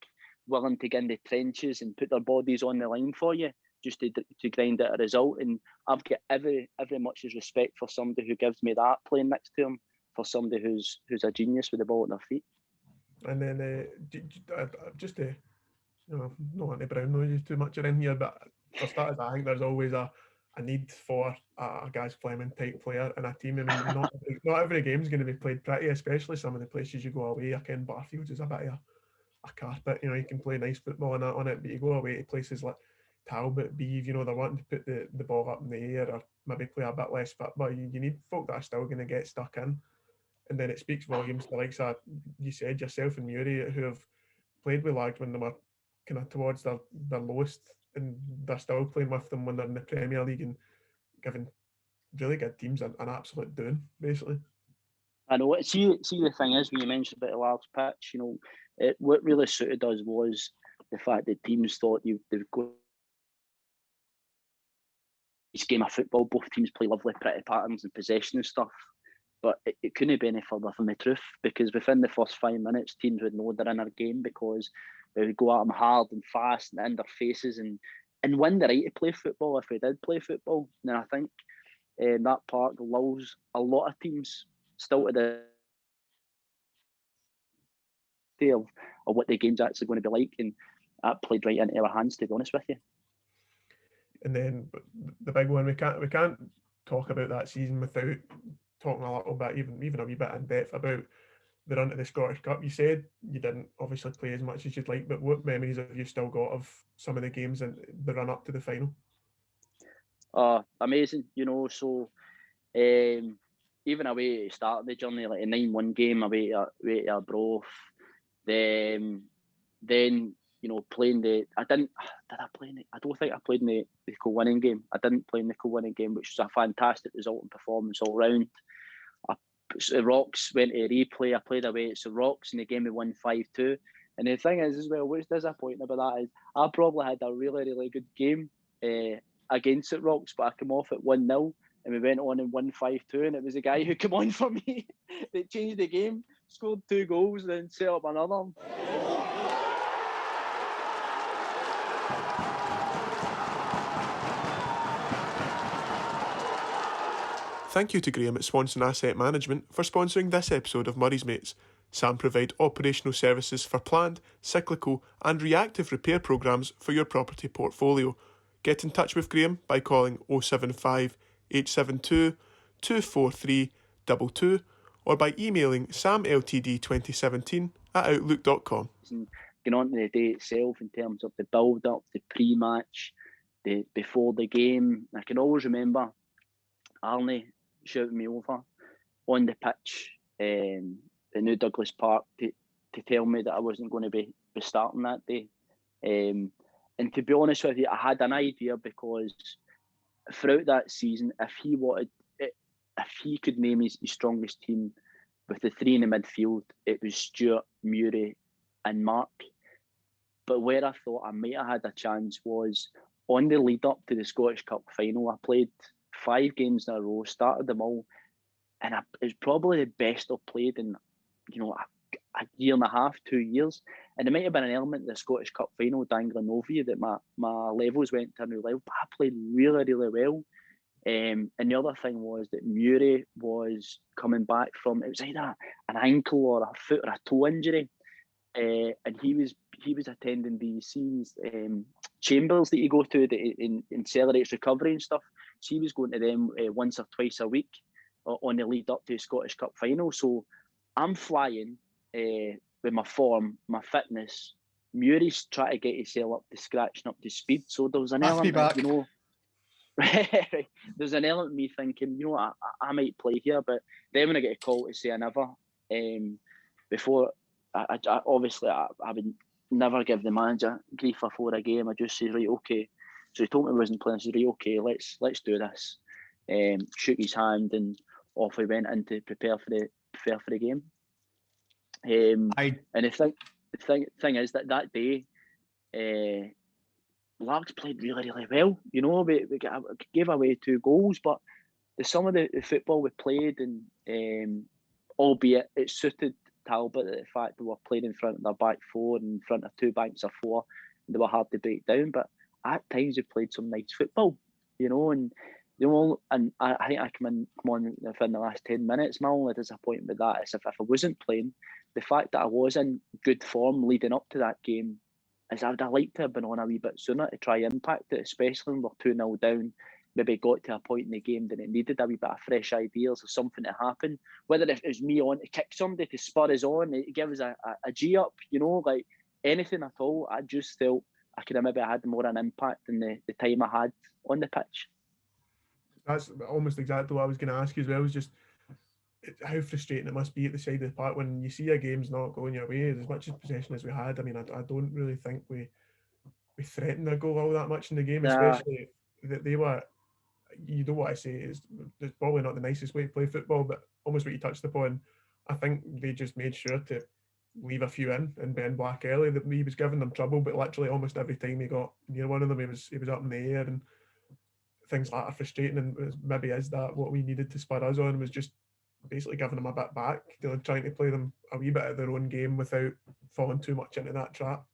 willing to get in the trenches and put their bodies on the line for you just to grind out a result. And I've got every much as respect for somebody who gives me that playing next to him, for somebody who's a genius with the ball at their feet. And then just to not want to brown nose you too much in here, but for starters, I think there's always a need for a Gary Fleming type player in a team. I mean, not every game's going to be played pretty, especially some of the places you go away. I ken Barrfields is a bit of a carpet, you can play nice football on it, but you go away to places like Talbot, Beeve, they're wanting to put the ball up in the air or maybe play a bit less fit, but you need folk that are still going to get stuck in. And then it speaks volumes to the likes of, you said yourself and Murray, who have played with Largs when they were kind of towards their lowest, and they're still playing with them when they're in the Premier League and giving really good teams an absolute doing, basically. I know. See, the thing is, when you mentioned about the Largs pitch, what really suited us was the fact that teams thought they've got this game of football. Both teams play lovely, pretty patterns and possession and stuff, but it couldn't be any further from the truth, because within the first 5 minutes, teams would know they're in their game, because they would go at them hard and fast and in their faces and win the right to play football if we did play football. And I think that park allows a lot of teams still to the of what the game's actually going to be like, and that played right into our hands, to be honest with you. And then the big one, we can't talk about that season without talking a little bit, even a wee bit in depth about the run to the Scottish Cup. You said you didn't obviously play as much as you'd like, but what memories have you still got of some of the games and the run up to the final? Amazing, So even away at the start of the journey, like a 9-1 game away to Arbroath, then playing I don't think I played in the co-winning game. I didn't play in the co-winning game, which was a fantastic result and performance all round. The Rocks went to replay. I played away at the Rocks in the game we won 5-2. And the thing is as well, what's disappointing about that is I probably had a really, really good game against the Rocks, but I came off at 1-0 and we went on and won 5-2, and it was the guy who came on for me that changed the game, scored 2 goals, and then set up another. Thank you to Graham at Swanson Asset Management for sponsoring this episode of Murray's Mates. Sam provide operational services for planned, cyclical and reactive repair programmes for your property portfolio. Get in touch with Graham by calling 075 872 243 22 or by emailing samltd2017@outlook.com. Getting on to the day itself in terms of the build-up, the pre-match, before the game, I can always remember Arnie shouting me over on the pitch in New Douglas Park to tell me that I wasn't going to be starting that day. And to be honest with you, I had an idea, because throughout that season, if he could name his strongest team with the 3 in the midfield, it was Stuart, Murray and Mark. But where I thought I might have had a chance was on the lead up to the Scottish Cup final. I played 5 games in a row, started them all, and it was probably the best I've played in, a year and a half, 2 years. And there might have been an element of the Scottish Cup final dangling over you that my levels went to a new level, but I played really, really well. And the other thing was that Murray was coming back from, it was either an ankle or a foot or a toe injury, and he was attending these chambers that you go to that accelerates recovery and stuff. So he was going to them once or twice a week on the lead up to the Scottish Cup final. So I'm flying with my form, my fitness. Murray's trying to get himself up to scratching up to speed. So there was an element, there's an element of me thinking, I might play here, but then when I get a call to say I never, before I would never give the manager grief before a game. I just say, right, okay. So he told me I wasn't playing. I said, right, okay, let's do this. Shook his hand and off we went in to prepare for the game. And the thing is that day, Largs played really, really well. We gave away 2 goals, but some of the football we played, and albeit it suited Talbot, the fact that we're playing in front of their back 4 and in front of 2 banks of 4, and they were hard to break down. But at times we played some nice football, and I think I come on within the last 10 minutes. My only disappointment with that is if I wasn't playing, the fact that I was in good form leading up to that game, is I would have liked to have been on a wee bit sooner to try impact it, especially when we're 2-0 down. Maybe got to a point in the game that it needed a wee bit of fresh ideas or something to happen. Whether it was me on to kick somebody to spur us on, to give us a G up, like anything at all. I just felt I could have maybe had more an impact than the time I had on the pitch. That's almost exactly what I was going to ask you as well, is just how frustrating it must be at the side of the park when you see a game's not going your way. As much as possession as we had, I mean, I don't really think we threatened a goal all that much in the game, especially that they were, you don't want to say it's probably not the nicest way to play football, but almost what you touched upon, I think they just made sure to leave a few in and Ben Black early. That he was giving them trouble, but literally almost every time he got near one of them, he was up in the air, and things like that are frustrating. And maybe is that what we needed to spur us on, was just basically giving them a bit back, trying to play them a wee bit of their own game without falling too much into that trap.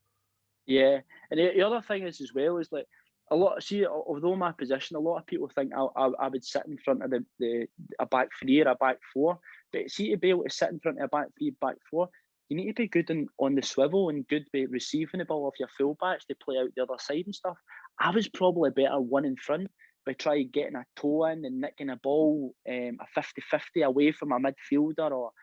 Yeah, and the other thing is as well is like although my position, a lot of people think I would sit in front of a back three or a back four, but see, to be able to sit in front of a back three, back four, you need to be good on the swivel and good by receiving the ball off your fullbacks to play out the other side and stuff. I was probably better one in front by trying getting a toe in and nicking a ball, a 50-50 away from a midfielder, or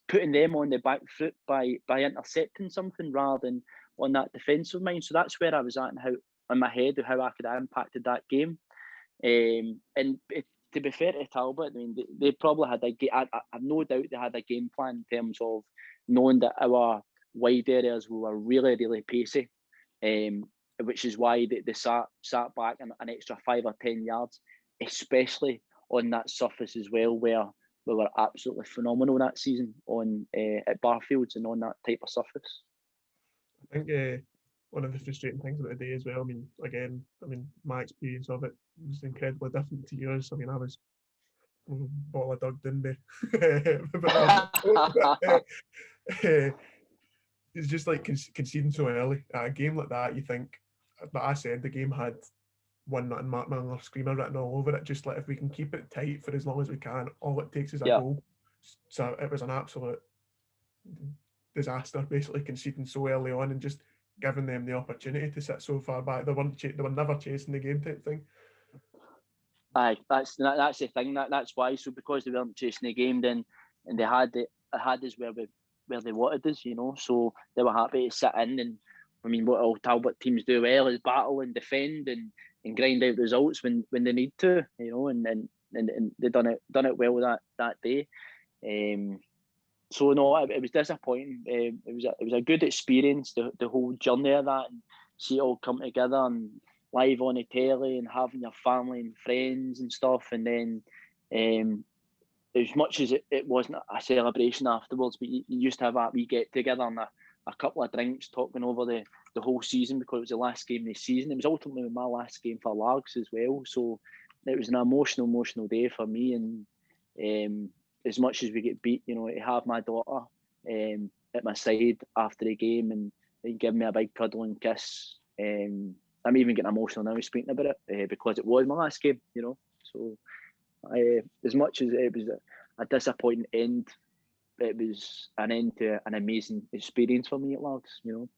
putting them on the back foot by intercepting something rather than on that defensive mind. So that's where I was at, and how in my head of how I could have impacted that game. To be fair to Talbot, I mean, they probably had I've no doubt they had a game plan in terms of knowing that our wide areas were really, really pacey, which is why they sat back an extra 5 or 10 yards, especially on that surface as well, where we were absolutely phenomenal that season at Barrfields and on that type of surface. I think one of the frustrating things about the day as well, I mean, my experience of it was incredibly different to yours. I mean, I was bottle of Doug Dunby. It's just like conceding so early. At a game like that, you think, but I said the game had one and Mark Miller screamer written all over it. Just like, if we can keep it tight for as long as we can, all it takes is a goal. So it was an absolute disaster, basically conceding so early on and just giving them the opportunity to sit so far back. They were never chasing the game type thing. Aye, that's the thing. That's why. So because they weren't chasing the game, then and they had us where they wanted us, So they were happy to sit in. And I mean, what all Talbot teams do well is battle and defend and grind out results when they need to, And they done it well that day. So no, it was disappointing. It was a good experience, the whole journey of that, and see it all come together and live on the telly and having your family and friends and stuff. And then as much as it wasn't a celebration afterwards, but you used to have a wee get together and a couple of drinks talking over the whole season, because it was the last game of the season. It was ultimately my last game for Largs as well. So it was an emotional day for me. And as much as we get beat, to have my daughter at my side after the game and give me a big cuddle and kiss. I'm even getting emotional now speaking about it because it was my last game, So as much as it was a disappointing end, it was an end to an amazing experience for me at Largs, Well,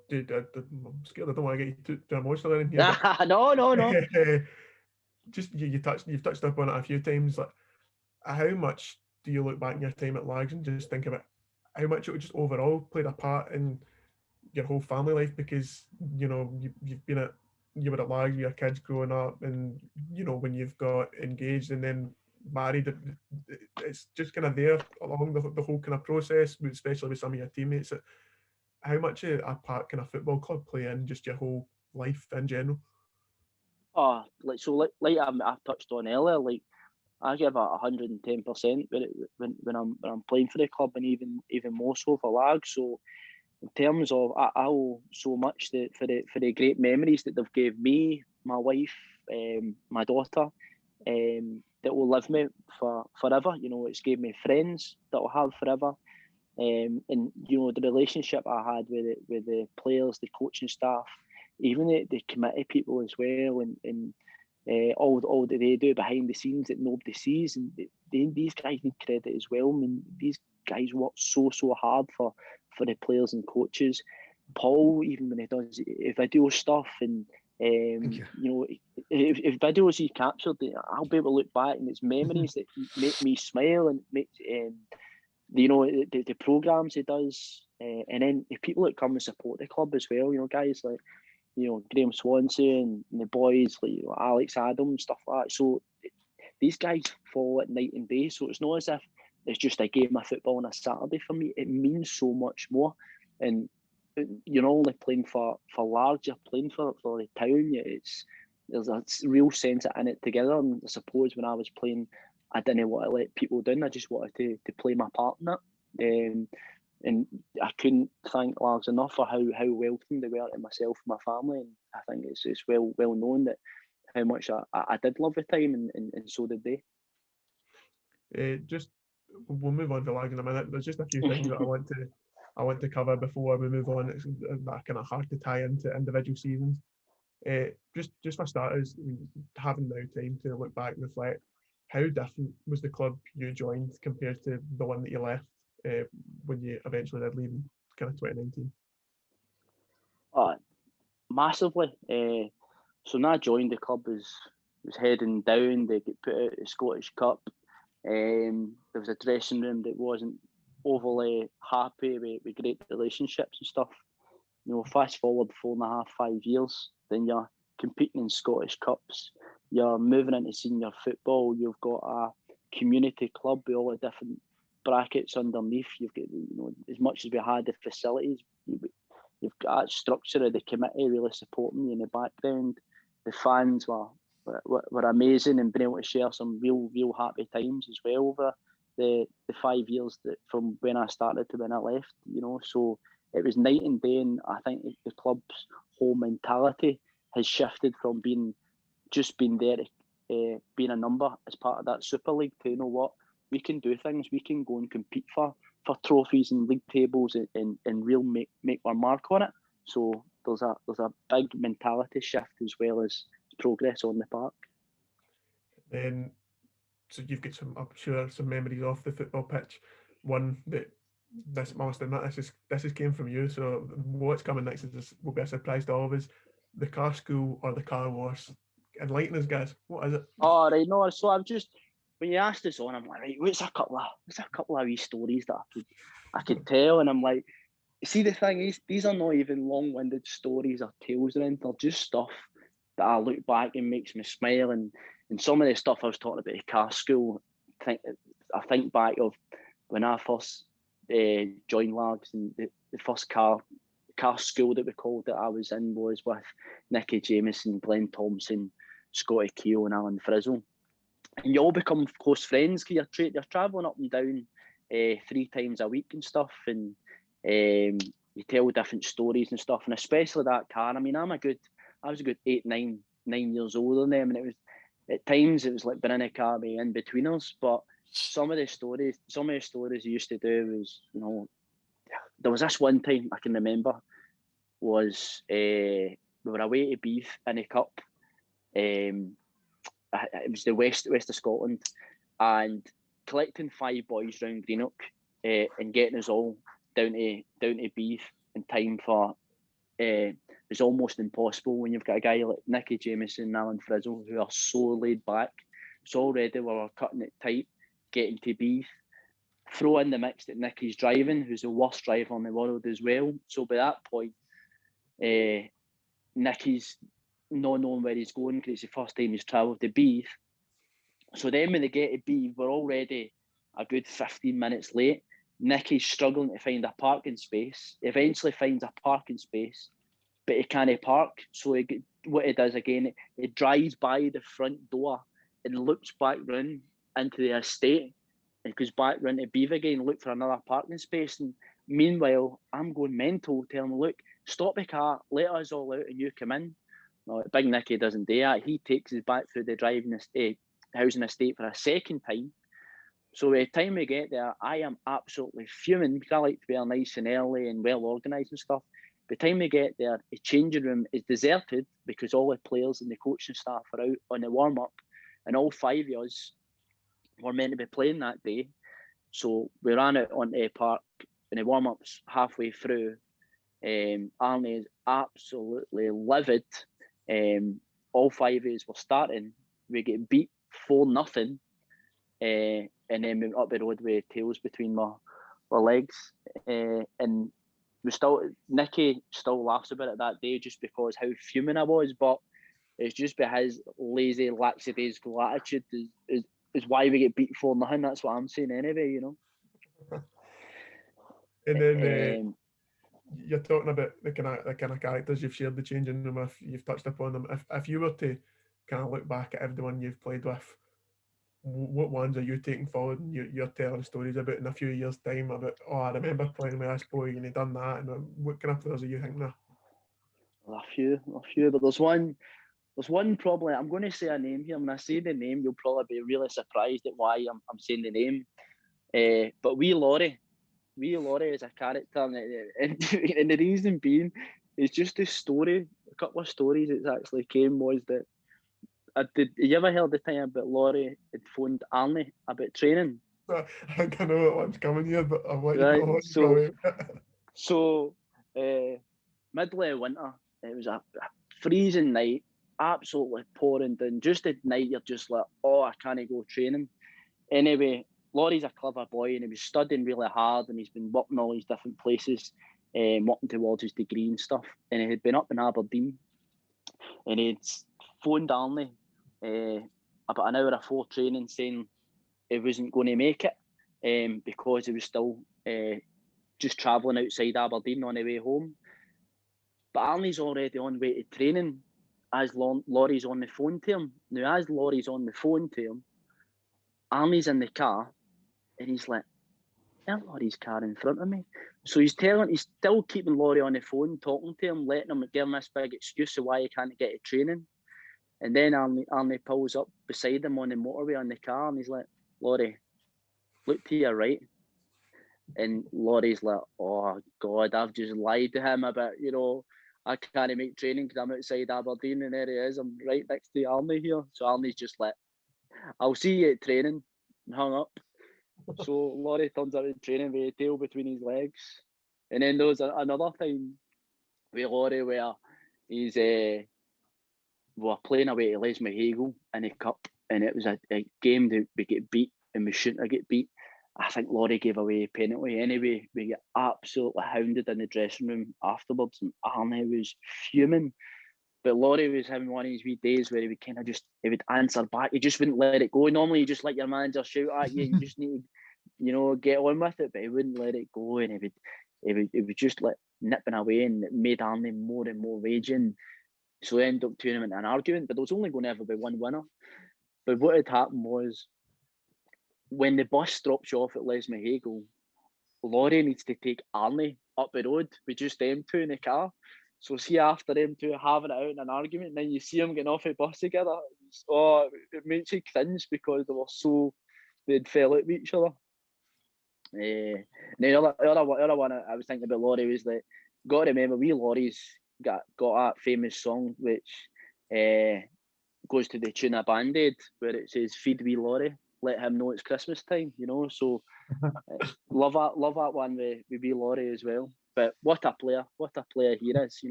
dude, I'm scared I don't want to get you too emotional in here. No. Just you've touched up on it a few times. Like, how much do you look back in your time at Largs and just think about how much it just overall played a part in your whole family life? Because you were at Largs with your kids growing up, and when you've got engaged and then married, it's just kind of there along the whole kind of process, especially with some of your teammates. How much a part can a football club play in just your whole life in general? Oh, like I've touched on earlier, like I give it 110% when I'm playing for the club, and even more so for Largs. So in terms of, I owe so much for the great memories that they've gave me, my wife, my daughter, that will live me for forever. It's gave me friends that I'll have forever. And the relationship I had with the players, the coaching staff, even the committee people as well, and all that they do behind the scenes that nobody sees, and these guys need credit as well. I mean, these guys work so hard for the players and coaches. Paul, even when he does video stuff, and if videos he captured, I'll be able to look back and it's memories that make me smile and make the programs he does, and then the people that come and support the club as well. Guys like Graham Swansea and the boys like Alex Adams, stuff like that. So these guys follow it night and day. So it's not as if it's just a game of football on a Saturday for me. It means so much more. And you're not only playing for Largs, you're playing for the town. There's a real sense of in it together. And I suppose when I was playing I didn't want to let people down. I just wanted to play my part in it. And I couldn't thank Largs enough for how welcome they were to myself and my family. And I think it's well known that how much I did love the time, and so did they. We'll move on to Largs in a minute. There's just a few things that I want to cover before we move on. It's kind of hard to tie into individual seasons. Just for starters, having now time to look back and reflect, how different was the club you joined compared to the one that you left when you eventually did leave in kind of 2019? Massively. So when I joined, the club was heading down. They get put out of the Scottish Cup. There was a dressing room that wasn't overly happy with great relationships and stuff. Fast forward 4.5, 5 years, then you're competing in Scottish Cups. You're moving into senior football. You've got a community club with all the different brackets underneath. You've got, as much as we had the facilities, you've got that structure of the committee really supporting you in the background. The fans were amazing, and being able to share some real happy times as well over the 5 years that from when I started to when I left. So it was night and day, and I think the club's whole mentality has shifted from being there to being a number as part of that Super League to, what, we can do things, we can go and compete for trophies and league tables and real make our mark on it. So there's a big mentality shift as well as progress on the park. Then, so you've got I'm sure some memories off the football pitch. One that this came from you. So what's coming next will be a surprise to all of us. The car school or the car wars? Enlighten us, guys. What is it? Oh, right, no. So I've just, when you asked this on, I'm like, right, what's a couple of wee stories that I could tell, and I'm like, see, the thing is, these are not even long-winded stories or tales or anything. They're just stuff that I look back and makes me smile. And some of the stuff I was talking about at car school, I think back of when I first joined Largs, and the first car school that we called that I was in was with Nicky Jamieson, Glenn Thompson, Scotty Keogh and Alan Frizzle. And you all become close friends because you're travelling up and down 3 times a week and stuff, and you tell different stories and stuff, and especially that car. I mean, I was a good 8, 9 years older than them, and it was at times it was like being in a car with in between us. But some of the stories we used to do was, there was this one time I can remember was we were away to Beef in a cup. It was the west of Scotland, and collecting 5 boys round Greenock and getting us all down to Beef in time for was almost impossible when you've got a guy like Nicky Jamieson and Alan Frizzle who are so laid back. So already we were cutting it tight, getting to Beef. Throw in the mix that Nicky's driving, who's the worst driver in the world as well. So by that point, Nicky's not knowing where he's going because it's the first time he's travelled to Beef. So then when they get to Beef, we're already a good 15 minutes late. Nicky's struggling to find a parking space. He eventually finds a parking space, but he can't park. So what he does again, he drives by the front door and looks back round into the estate and goes back round to Beef again, look for another parking space. And meanwhile, I'm going mental, telling him, look, stop the car, let us all out and you come in. No, Big Nicky doesn't do that. He takes us back through the housing estate for a second time. So by the time we get there, I am absolutely fuming because I like to be nice and early and well organised and stuff. By the time we get there, the changing room is deserted because all the players and the coaching staff are out on the warm-up, and all 5 of us were meant to be playing that day. So we ran out onto the park and the warm-up's halfway through. Arnie is absolutely livid. All 5 of us were starting. We get beat 4-0. And then we went up the road with tails between my legs. And Nicky still laughs about it that day just because how fuming I was, but it's just by his lazy, lackadaisical attitude is why we get beat 4-0. That's what I'm saying anyway, And then you're talking about the kind of characters you've shared the changing room. If you've touched upon them, if you were to kind of look back at everyone you've played with, what ones are you taking forward and you're telling stories about in a few years' time about, oh, I remember playing with this boy and he done that, and what kind of players are you thinking of? A few, but there's one probably, I'm going to say a name here. When I say the name, you'll probably be really surprised at why I'm saying the name. But Wee Laurie is a character, and the reason being is just a story. A couple of stories it's actually came was that you ever heard the time about Laurie had phoned Arnie about training? I think I know what one's coming here, but I'll let you Right, know what's coming. So, middle of winter, it was a freezing night, absolutely pouring down. Just at night, you're just like, oh, I can't go training. Anyway, Laurie's a clever boy and he was studying really hard and he's been working all these different places, working towards his degree and stuff. And he had been up in Aberdeen and he'd phoned Arnie about an hour before training saying he wasn't going to make it because he was still just travelling outside Aberdeen on the way home. But Arnie's already on way to training as Laurie's on the phone to him. Now, as Laurie's on the phone to him, Arnie's in the car and he's like, there's Laurie's car in front of me. So he's still keeping Laurie on the phone, talking to him, letting him give him this big excuse of why he can't get to training. And then Arnie pulls up beside him on the motorway on the car and he's like, Laurie, look to your right. And Laurie's like, oh God, I've just lied to him about, I can't make training because I'm outside Aberdeen and there he is. I'm right next to Arnie here. So Arnie's just like, I'll see you at training, and hung up. So Laurie turns out at training with a tail between his legs. And then there was another time with Laurie where he's we're playing away to Les Mahagel in the cup, and it was a game that we get beat and we shouldn't have get beat. I think Laurie gave away a penalty. Anyway, we get absolutely hounded in the dressing room afterwards, and Arnie was fuming. But Laurie was having one of these wee days where he would answer back. He just wouldn't let it go. Normally, you just let your manager shout at you. You just need to, get on with it. But he wouldn't let it go, and he would just like nipping away, and it made Arnie more and more raging. So they ended up turning him into an argument. But there was only going to ever be one winner. But what had happened was, when the bus drops you off at Les Mahagel, Laurie needs to take Arnie up the road with just them two in the car. So see, after them two having it out in an argument, and then you see them getting off the bus together, it makes you cringe because they'd fell out with each other. And the other one I was thinking about Laurie was that, got to remember, wee Laurie's got that famous song which goes to the tune of Band-Aid, where it says, feed wee Laurie, let him know it's Christmas time, so love that one with wee Laurie as well. But what a player he is,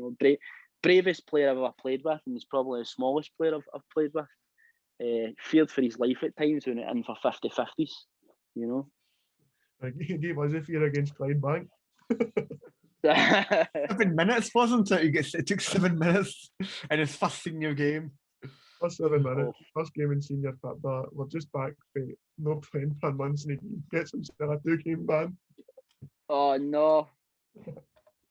bravest player I've ever played with, and he's probably the smallest player I've played with. Feared for his life at times when it in for 50-50s, He gave us a fear against Clydebank. 7 minutes, wasn't it? It took 7 minutes in his first senior game. First 7 minutes, first game in senior, but we're just back for no playing for months and he gets himself a 2-game ban. Oh no.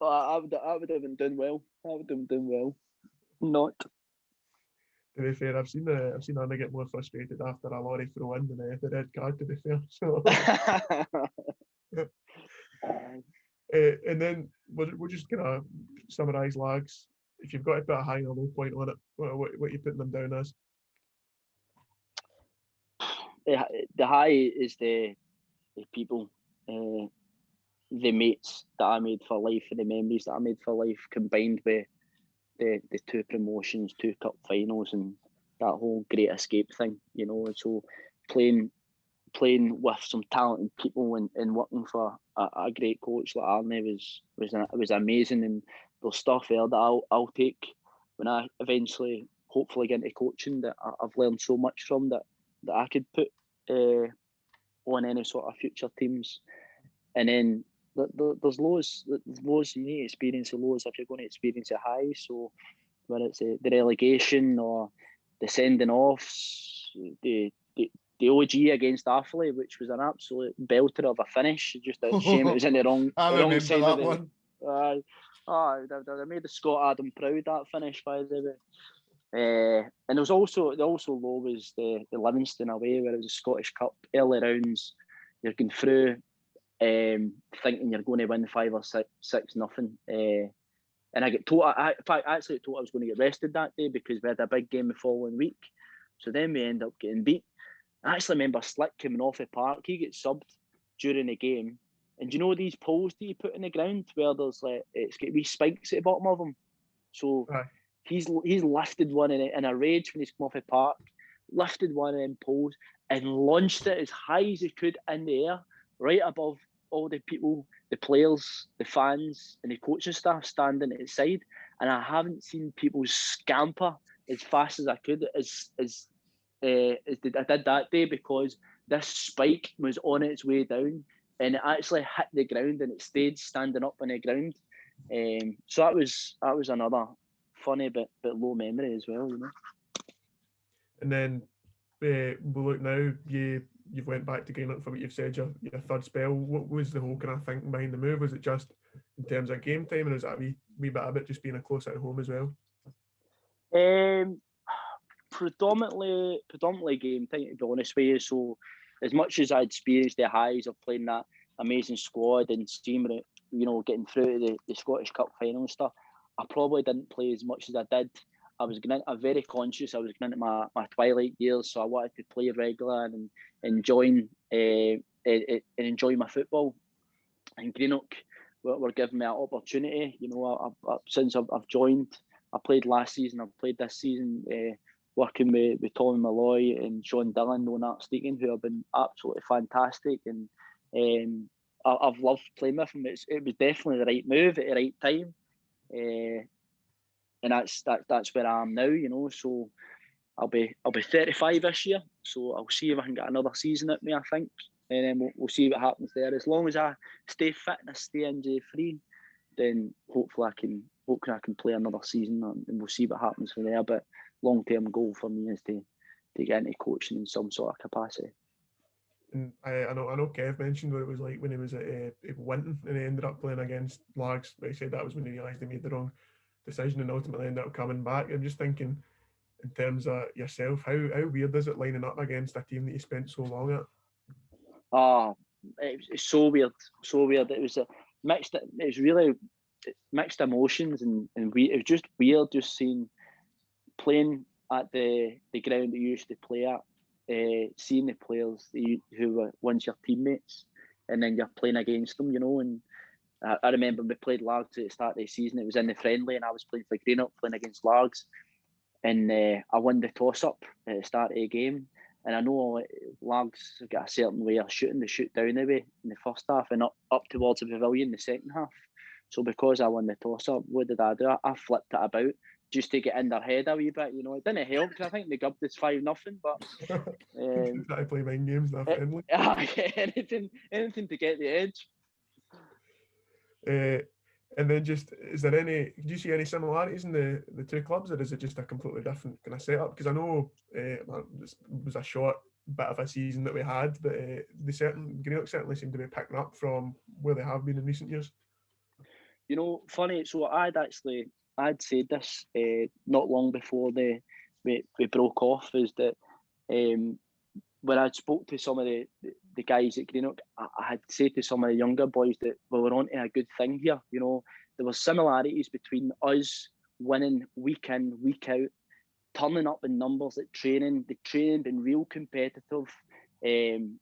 I would have been doing well. Not. To be fair, I've seen Anna get more frustrated after a Laurie throw in than the red card, to be fair. So and then we'll just kind of summarise Largs. If you've got to put a high and a low point on it, what are you putting them down as? The high is the people, the mates that I made for life, and the memories that I made for life, combined with the 2 promotions, 2 cup finals, and that whole Great Escape thing. So playing with some talented people and working for a great coach like Arnie was amazing. And there's stuff there that I'll take when I eventually hopefully get into coaching that I've learned so much from that I could put on any sort of future teams. And then there's lows you need to experience the lows if you're going to experience a high. So whether it's the relegation or the sending offs, the OG against Offaly, which was an absolute belter of a finish. Just a shame it was in the wrong side of the one. I made the Scott Adam proud, that finish, by the way. And there was also low was the Livingston away, where it was a Scottish Cup, early rounds. You're going through, thinking you're going to win 5 or 6 nothing. And I get told, I actually told I was going to get rested that day because we had a big game the following week. So then we end up getting beat. I actually remember Slick coming off the park. He gets subbed during the game. And do you know these poles that you put in the ground where there's like, it's got wee spikes at the bottom of them? So he's lifted one in a rage when he's come off the park, lifted one of them poles and launched it as high as he could in the air, right above all the people, the players, the fans, and the coaching staff standing at the side. And I haven't seen people scamper as fast as I could as I did that day, because this spike was on its way down and it actually hit the ground and it stayed standing up on the ground. So that was another funny but low memory as well, you know. And then we look now, you've went back to Greenock for what you've said, your third spell. What was the whole kind of thinking behind the move? Was it just in terms of game time, or is that a wee bit of it just being a close at home as well? Predominantly game time, to be honest with you. So as much as I'd experienced the highs of playing that amazing squad and seeing it, you know, getting through to the Scottish Cup final and stuff, I probably didn't play as much as I did. I'm very conscious. I was going into my twilight years, so I wanted to play regular and enjoy my football. And Greenock were giving me that opportunity. You know, since I've joined, I played last season, I've played this season, working with Tommy Malloy and Sean Dillon, Owen Armstead, who have been absolutely fantastic. And I've loved playing with them. It was definitely the right move at the right time. And that's where I am now, you know. So I'll be 35 this year. So I'll see if I can get another season at me, I think. And then we'll see what happens there. As long as I stay fit and I stay injury free, then hopefully I can play another season, and we'll see what happens from there. But long-term goal for me is to get into coaching in some sort of capacity. And I know Kev mentioned what it was like when he was at Winton and he ended up playing against Largs. But he said that was when he realised he made the wrong decision and ultimately ended up coming back. I'm just thinking, in terms of yourself, how weird is it lining up against a team that you spent so long at? It's so weird. It was really mixed emotions, and it was just weird just playing at the ground that you used to play at, seeing the players who were once your teammates, and then you're playing against them, you know. And I remember we played Largs at the start of the season. It was in the friendly, and I was playing for Greenock, playing against Largs, and I won the toss-up at the start of the game. And I know Largs got a certain way of shooting. They shoot down the way in the first half and up towards the pavilion in the second half. So because I won the toss-up, what did I do? I flipped it about just to get in their head a wee bit. You know, it didn't help because I think they gubbed us 5-0. But I play mind games, not friendly. Anything to get the edge. And then do you see any similarities in the two clubs, or is it just a completely different kind of setup? Because I know this was a short bit of a season that we had, but Greenock certainly seem to be picking up from where they have been in recent years. You know, funny, so I'd said this not long before we broke off, is that when I spoke to some of the guys at Greenock, I had said to some of the younger boys that we were onto a good thing here. You know, there were similarities between us winning week in, week out, turning up in numbers at training, the training being real competitive. You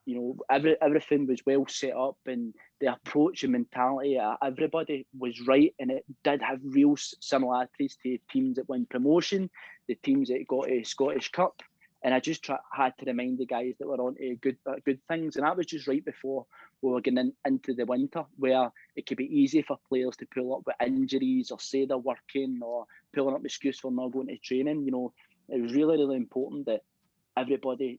know, everything was well set up, and the approach and mentality, everybody was right, and it did have real similarities to teams that won promotion, the teams that got a Scottish Cup. And I just had to remind the guys that were on to good things. And that was just right before we were getting into the winter, where it could be easy for players to pull up with injuries or say they're working or pulling up excuse for not going to training. You know, it was really, really important that everybody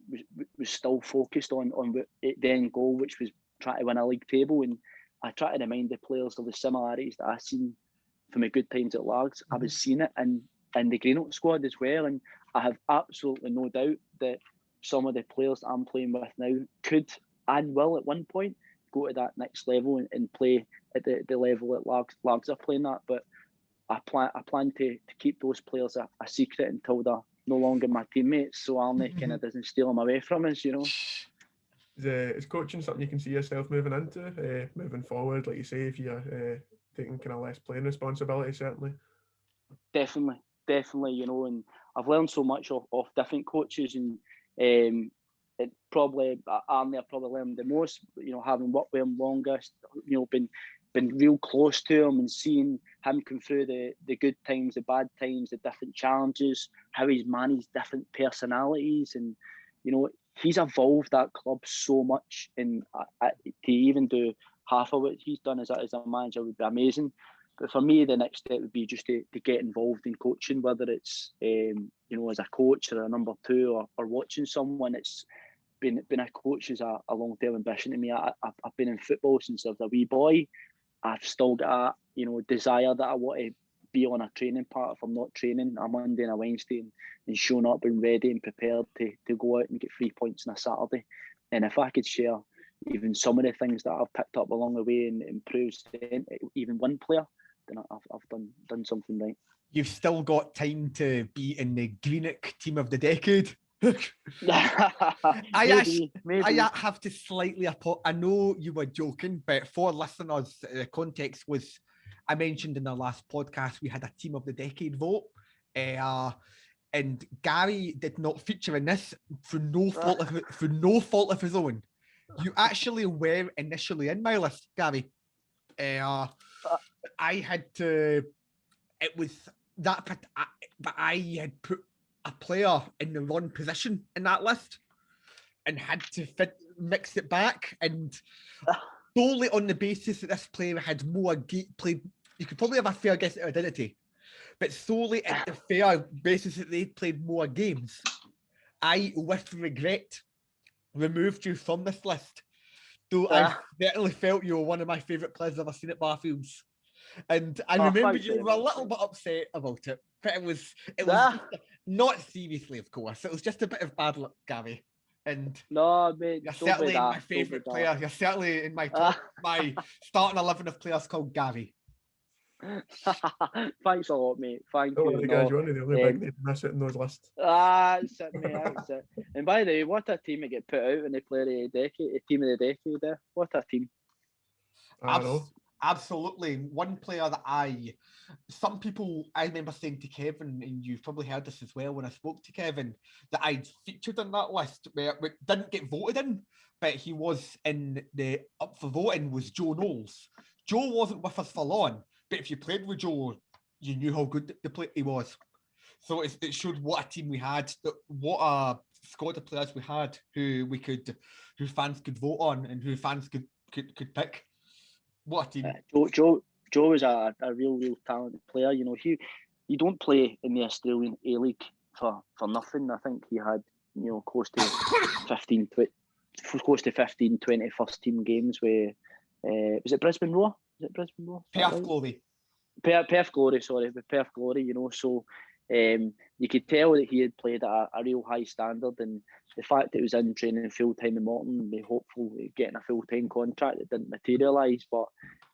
was still focused on the end goal, which was trying to win a league table. And I try to remind the players of the similarities that I seen from my good times at Largs. I was seeing it in the Greenock squad as well. And I have absolutely no doubt that some of the players I'm playing with now could and will at one point go to that next level and play at the level that Largs are playing at. But I plan to keep those players a secret until they're no longer my teammates, so Arnie kind of doesn't steal them away from us, you know. Is coaching something you can see yourself moving into, moving forward? Like you say, if you're taking kind of less playing responsibility, certainly. Definitely, you know, and I've learned so much off different coaches, and it probably Arnie I probably learned the most, you know, having worked with him longest, you know, been real close to him and seeing him come through the good times, the bad times, the different challenges, how he's managed different personalities, and you know, he's evolved that club so much, and to even do half of what he's done as a manager would be amazing. But for me, the next step would be just to get involved in coaching, whether it's you know, as a coach or a number two, or watching someone. It's been a coach is a long-term ambition to me. I've been in football since I was a wee boy. I've still got a, you know, desire that I want to be on a training part. If I'm not training a Monday and a Wednesday, and showing up and ready and prepared to go out and get 3 points on a Saturday. And if I could share even some of the things that I've picked up along the way and improves even one player, then I've done something right. You've still got time to be in the Greenock team of the decade. Maybe. I have to slightly I know you were joking, but for listeners, the context was I mentioned in the last podcast we had a team of the decade vote, and Gary did not feature in this for no fault of his own. You actually were initially in my list, Gary. I had to. It was that, but I had put a player in the wrong position in that list, and had to mix it back, and solely on the basis that this player had more played. You could probably have a fair guess at identity, but solely at the fair basis that they played more games, I, with regret, removed you from this list. Though I certainly felt you were one of my favourite players I've ever seen at Barrfields. And I remember you were a little bit upset about it, but it was just, not seriously, of course. It was just a bit of bad luck, Gary. And no, mate, you're certainly my favourite player. You're certainly in my top, my starting 11 of players called Gary. Thanks a lot, mate. Thank you. Guys, you're only the only big name miss it in those lists. That's it, mate. That's it. And by the way, what a team to get put out when they play the decade, the team of the decade there. What a team. I know. Absolutely. One player that some people, I remember saying to Kevin, and you've probably heard this as well when I spoke to Kevin, that I'd featured on that list, where it didn't get voted in, but he was in the up for voting, was Joe Knowles. Joe wasn't with us for long, but if you played with Joe, you knew how good he was. So it showed what a team we had, what a squad of players we had who fans could vote on and who fans could pick. What a team. Joe is a real talented player. You know, you don't play in the Australian A-League for nothing. I think he had, you know, close to 15, 20 first team games with, was it Brisbane Roar? Perth Glory. Perth Glory, sorry, with Perth Glory, you know, so you could tell that he had played at a real high standard, and the fact that he was in training full time in Morton, be hopeful of getting a full time contract that didn't materialise. But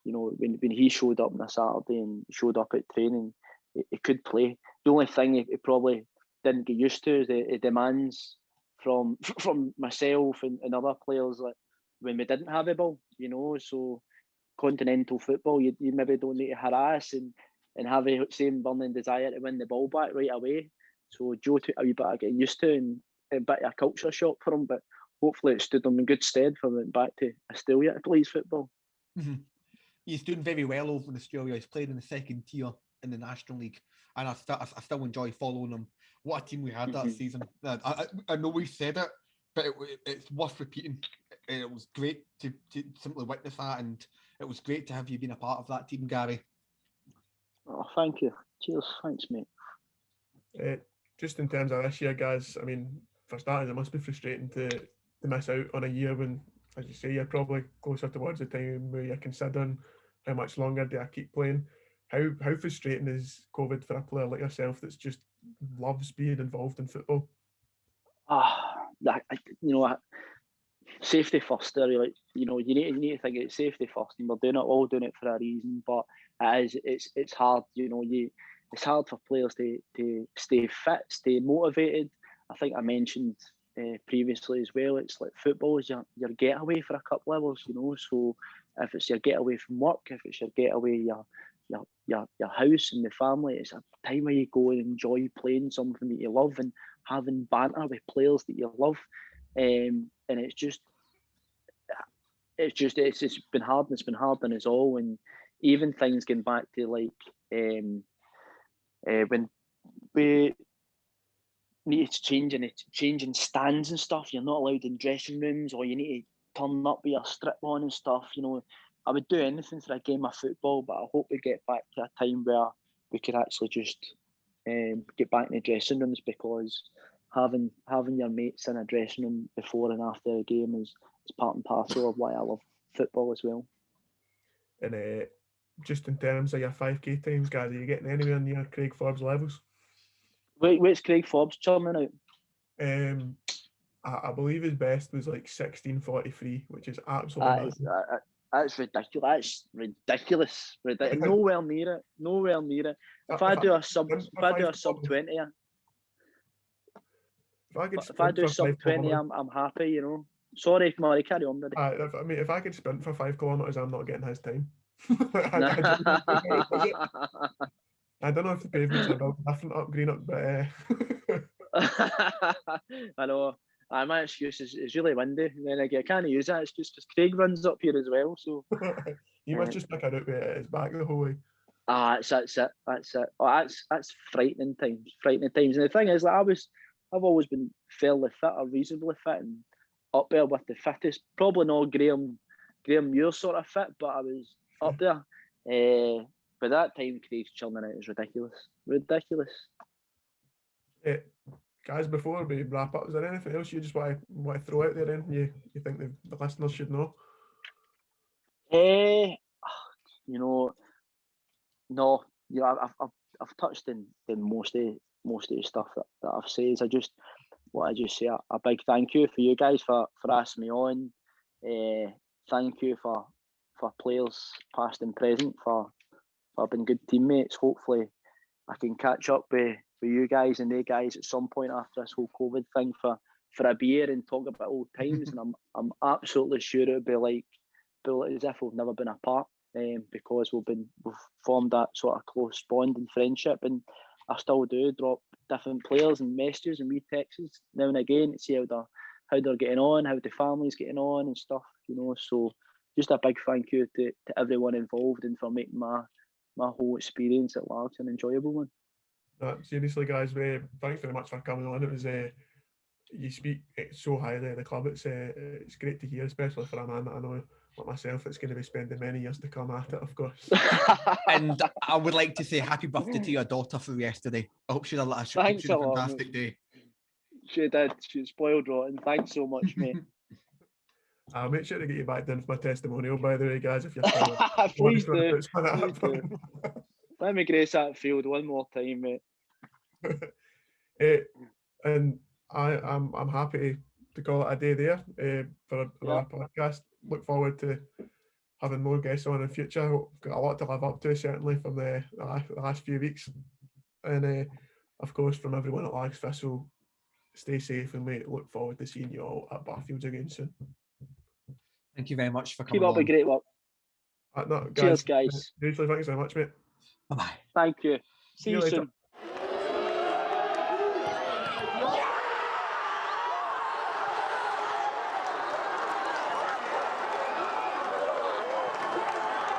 you know, when he showed up on a Saturday and showed up at training, he could play. The only thing he probably didn't get used to is the demands from myself and other players, like when we didn't have the ball, you know. So continental football, you maybe don't need to harass and have the same burning desire to win the ball back right away. So Joe took a wee bit of getting used to, and a bit of a culture shock for him, but hopefully it stood him in good stead for him back to Australia to play his football. Mm-hmm. He's doing very well over in Australia. He's played in the second tier in the National League, and I still enjoy following him. What a team we had that season. I know we said it, but it's worth repeating. It was great to simply witness that, and it was great to have you been a part of that team, Gary. Oh, thank you. Cheers. Thanks, mate. Just in terms of this year, guys, I mean, for starters, it must be frustrating to miss out on a year when, as you say, you're probably closer towards the time where you're considering how much longer do I keep playing. How frustrating is COVID for a player like yourself that's just loves being involved in football? safety first. There, like, you know, you need to think it's safety first, and we're all doing it for a reason. But it's hard. You know, it's hard for players to stay fit, stay motivated. I think I mentioned previously as well. It's like football is your getaway for a couple of hours. You know, so if it's your getaway from work, if it's your getaway, your house and the family, it's a time where you go and enjoy playing something that you love and having banter with players that you love. And it's been hard, and it's been hard on us all. And even things going back to like when we needed to change in stands and stuff, you're not allowed in dressing rooms, or you need to turn up with your strip on and stuff. You know, I would do anything for a game of football, but I hope we get back to a time where we could actually just get back in the dressing rooms, because having your mates in a dressing room before and after a game is part and parcel of why I love football as well. And just in terms of your 5K times, guys, are you getting anywhere near Craig Forbes levels? What's Craig Forbes churning out? I believe his best was like 16:43, which is absolutely that's ridiculous. That's ridiculous. Nowhere near it. If I do a sub 20, if I do sub 20, I'm happy. You know. Sorry, Murray, carry on. I mean, if I could sprint for 5 kilometers, I'm not getting his time. I don't know if the pavements are built different up Green up, but I know. My excuse is really windy. And then I can't use that excuse because Craig runs up here as well. So you must just pick a route with his back the whole way. That's it. Oh, that's frightening times. And the thing is, like, I've always been fairly fit or reasonably fit and up there with the fittest. Probably not Graham Muir sort of fit, but I was up there. But that time Craig's churning out is ridiculous. Guys, before we wrap up, is there anything else you just want to throw out there? Anything you think the listeners should know? You know, no. You know, I've touched in most of the stuff that I've said. I just want to say a big thank you for you guys for asking me on. Thank you for players past and present for being good teammates. Hopefully, I can catch up with you guys and they guys at some point after this whole COVID thing for a beer and talk about old times. And I'm absolutely sure it'll be like as if we've never been apart, because we've formed that sort of close bond and friendship. And I still do drop different players and messages and wee texts now and again to see how they're getting on, how the family's getting on and stuff. You know, so just a big thank you to everyone involved and for making my whole experience at Largs an enjoyable one. Seriously, guys, thanks very much for coming on. It was you speak so highly of the club. It's great to hear, especially for a man that I know like myself that's going to be spending many years to come at it, of course. And I would like to say happy birthday to your daughter for yesterday. I hope she had a fantastic day. She did. She was spoiled rotten. Thanks so much, mate. I'll make sure to get you back down for my testimonial, by the way, guys, if you're still please do. Let me grace that field one more time, mate. And I'm happy to call it a day there for our podcast. Look forward to having more guests on in the future. We've got a lot to live up to, certainly, from the last few weeks. And of course, from everyone at Largs Thistle, stay safe, and we look forward to seeing you all at Barrfields again soon. Thank you very much for coming. Keep up the great work. No, Cheers, guys. Seriously, thanks very much, mate. Bye-bye. Thank you. See you soon.